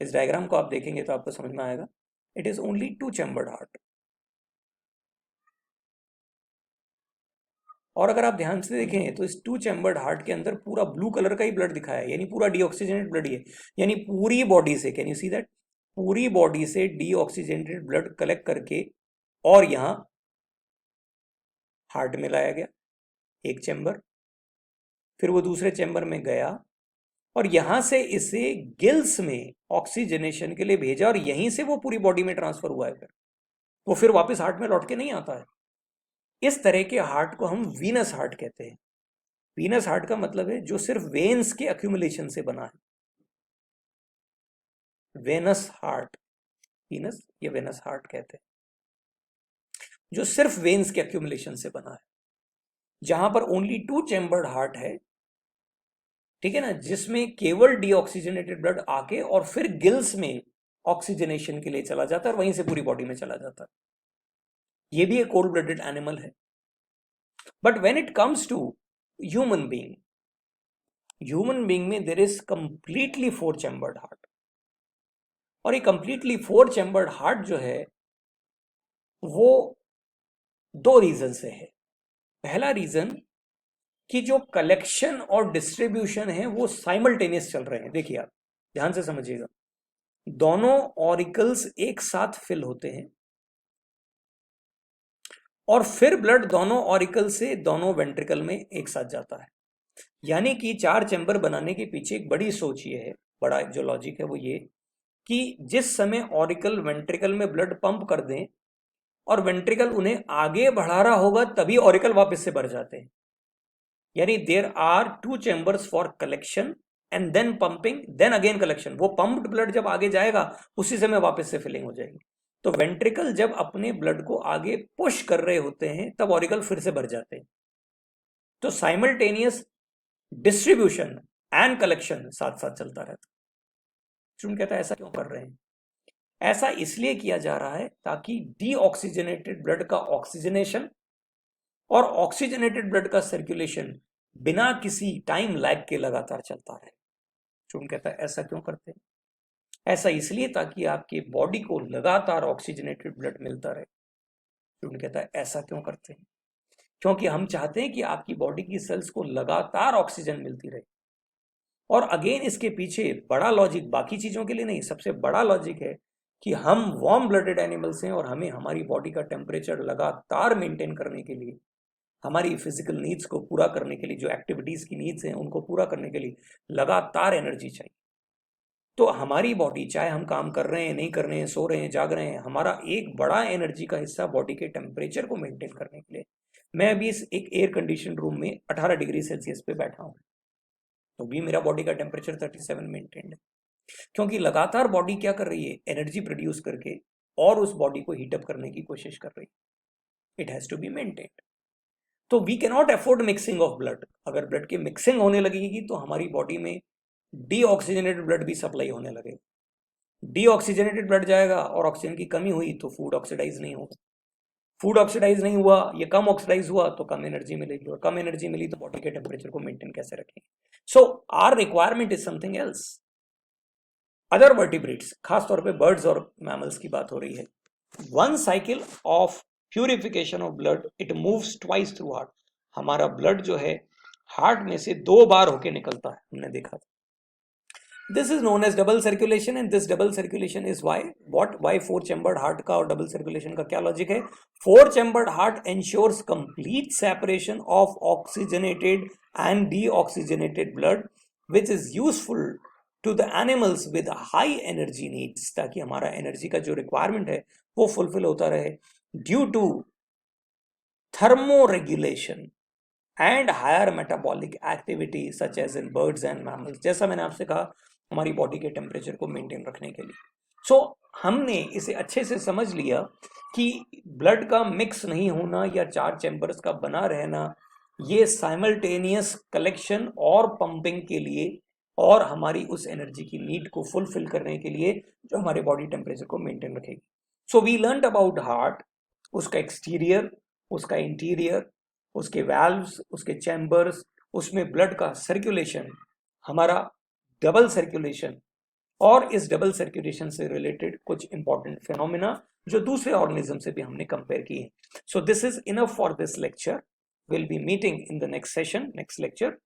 इस डायग्राम को आप देखेंगे तो आपको समझ में आएगा। It is only 2 chambered heart. और अगर आप ध्यान से देखें तो इस 2 चैम्बर्ड हार्ट के अंदर पूरा ब्लू कलर का ही ब्लड दिखाया है, यानी पूरा डीऑक्सीजनेटेड ब्लड ही है, यानी पूरी बॉडी से, कैन यू सी दैट, पूरी बॉडी से डीऑक्सीजनेटेड ब्लड कलेक्ट करके और यहां हार्ट में लाया गया एक चैम्बर, फिर वो दूसरे चैम्बर में गया और यहां से इसे गिल्स में ऑक्सीजनेशन के लिए भेजा और यहीं से वो पूरी बॉडी में ट्रांसफर हुआ है। फिर वो फिर वापस हार्ट में लौट के नहीं आता है। इस तरह के हार्ट को हम वीनस हार्ट कहते हैं। वीनस हार्ट का मतलब है जो सिर्फ वेन्स के अक्यूमुलेशन से बना है। वेनस हार्ट, वीनस या वेनस हार्ट कहते हैं, जो सिर्फ वेन्स के अक्यूमुलेशन से बना है, जहां पर ओनली 2 चैम्बर्ड हार्ट है, ठीक है ना, जिसमें केवल डीऑक्सीजनेटेड ब्लड आके और फिर गिल्स में ऑक्सीजनेशन के लिए चला जाता है और वहीं से पूरी बॉडी में चला जाता है। ये भी एक कोल्ड ब्लडेड एनिमल है। But when it comes to human being, human being में there is completely 4 chambered heart. और ये कंप्लीटली 4 चैम्बर्ड हार्ट जो है वो 2 रीजन से है। पहला रीजन कि जो कलेक्शन और डिस्ट्रीब्यूशन है वो साइमल्टेनियस चल रहे हैं। देखिए आप ध्यान से समझिएगा, दोनों ऑरिकल्स एक साथ फिल होते हैं और फिर ब्लड दोनों ऑरिकल से दोनों वेंट्रिकल में एक साथ जाता है। यानी कि 4 चैम्बर बनाने के पीछे एक बड़ी सोच ये है, बड़ा जो लॉजिक है वो ये कि जिस समय ऑरिकल वेंट्रिकल में ब्लड पंप कर दें और वेंट्रिकल उन्हें आगे बढ़ा रहा होगा तभी ऑरिकल वापस से भर जाते हैं। यानी there are 2 chambers for collection and then pumping, then again collection. वो पंप्ड ब्लड जब आगे जाएगा उसी समय वापस से फिलिंग हो जाएगी। तो वेंट्रिकल जब अपने ब्लड को आगे पुश कर रहे होते हैं तब ऑरिकल फिर से भर जाते हैं। तो साइमल्टेनियस डिस्ट्रीब्यूशन एंड कलेक्शन साथ साथ चलता रहता है। स्टूडेंट कहता है ऐसा क्यों कर रहे हैं? ऐसा इसलिए किया जा रहा है ताकि डीऑक्सीजनेटेड ब्लड का ऑक्सीजनेशन और ऑक्सीजनेटेड ब्लड का सर्कुलेशन बिना किसी टाइम लैग के लगातार चलता रहे। स्टूडेंट कहता है ऐसा क्यों करते हैं? ऐसा इसलिए ताकि आपके बॉडी को लगातार ऑक्सीजनेटेड ब्लड मिलता रहे। स्टूडेंट कहता है ऐसा क्यों करते हैं? क्योंकि हम चाहते हैं कि आपकी बॉडी की सेल्स को लगातार ऑक्सीजन मिलती रहे। और अगेन इसके पीछे बड़ा लॉजिक बाकी चीजों के लिए नहीं, सबसे बड़ा लॉजिक है कि हम वार्म ब्लडेड एनिमल्स हैं और हमें हमारी बॉडी का टेम्परेचर लगातार मेंटेन करने के लिए, हमारी फिजिकल नीड्स को पूरा करने के लिए, जो एक्टिविटीज की नीड्स हैं उनको पूरा करने के लिए लगातार एनर्जी चाहिए। तो हमारी बॉडी, चाहे हम काम कर रहे हैं, नहीं कर रहे हैं, सो रहे हैं, जाग रहे हैं, हमारा एक बड़ा एनर्जी का हिस्सा बॉडी के टेम्परेचर को मेंटेन करने के लिए। मैं अभी इस एक एयर कंडीशन रूम में 18 डिग्री सेल्सियस पे बैठा हूँ, तो भी मेरा बॉडी का टेम्परेचर 37 मेंटेन है, क्योंकि लगातार बॉडी क्या कर रही है, एनर्जी प्रोड्यूस करके और उस बॉडी को हीटअप करने की कोशिश कर रही है। It has to be maintained. तो we can not afford mixing of blood. अगर ब्लड की मिक्सिंग होने लगेगी तो हमारी बॉडी में डीऑक्सीजनेटेड ब्लड भी सप्लाई होने लगेगा। डीऑक्सीजनेटेड ब्लड जाएगा और ऑक्सीजन की कमी हुई तो फूड ऑक्सीडाइज नहीं होगा। फूड ऑक्सीडाइज नहीं हुआ, ये कम ऑक्सीडाइज हुआ तो कम एनर्जी मिलेगी, और कम एनर्जी मिली तो बॉडी के टेम्परेचर को मेंटेन कैसे रखेंगे? So our requirement is something else. Other vertebrates, खासतौर पे बर्ड्स और मैमल्स की बात हो रही है, one cycle of purification of blood it moves twice through heart. हमारा ब्लड जो है हार्ट में से 2 बार होके निकलता है, हमने देखा था। This is known as double circulation, and this double circulation is why 4 chambered heart का और double circulation का क्या लॉजिक है? 4 chambered heart ensures complete separation of oxygenated and deoxygenated blood, which is useful to the animals with high energy needs, ताकि हमारा एनर्जी का जो रिक्वायरमेंट है वो फुलफिल होता रहे, due to thermoregulation and higher metabolic activity such as in birds and mammals. जैसा मैंने आपसे कहा हमारी बॉडी के टेम्परेचर को मेंटेन रखने के लिए। सो हमने इसे अच्छे से समझ लिया कि ब्लड का मिक्स नहीं होना या 4 चैम्बर्स का बना रहना, ये साइमल्टेनियस कलेक्शन और पंपिंग के लिए और हमारी उस एनर्जी की नीड को फुलफिल करने के लिए जो हमारे बॉडी टेम्परेचर को मेंटेन रखेगी। So we learned about heart, उसका एक्सटीरियर, उसका इंटीरियर, उसके वैल्व्स, उसके चैम्बर्स, उसमें ब्लड का सर्कुलेशन, हमारा डबल सर्कुलेशन और इस डबल सर्कुलेशन से रिलेटेड कुछ इंपॉर्टेंट फिनोमिना जो दूसरे ऑर्गेनिज्म से भी हमने कंपेयर किए। So this is enough for this lecture. Will be meeting in the next session, next lecture,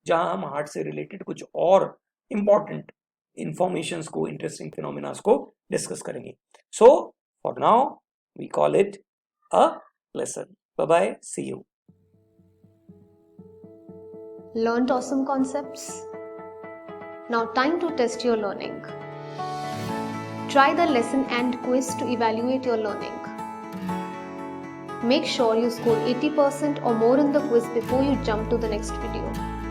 जहां हम हार्ट से रिलेटेड कुछ और इंपॉर्टेंट इंफॉर्मेशंस को, इंटरेस्टिंग फिनोमिनास को डिस्कस करेंगे। So for now we call it a lesson. Bye bye, see you. Learned awesome concepts? Now time to test your learning. Try the lesson and quiz to evaluate your learning. Make sure you score 80% or more in the quiz before you jump to the next video.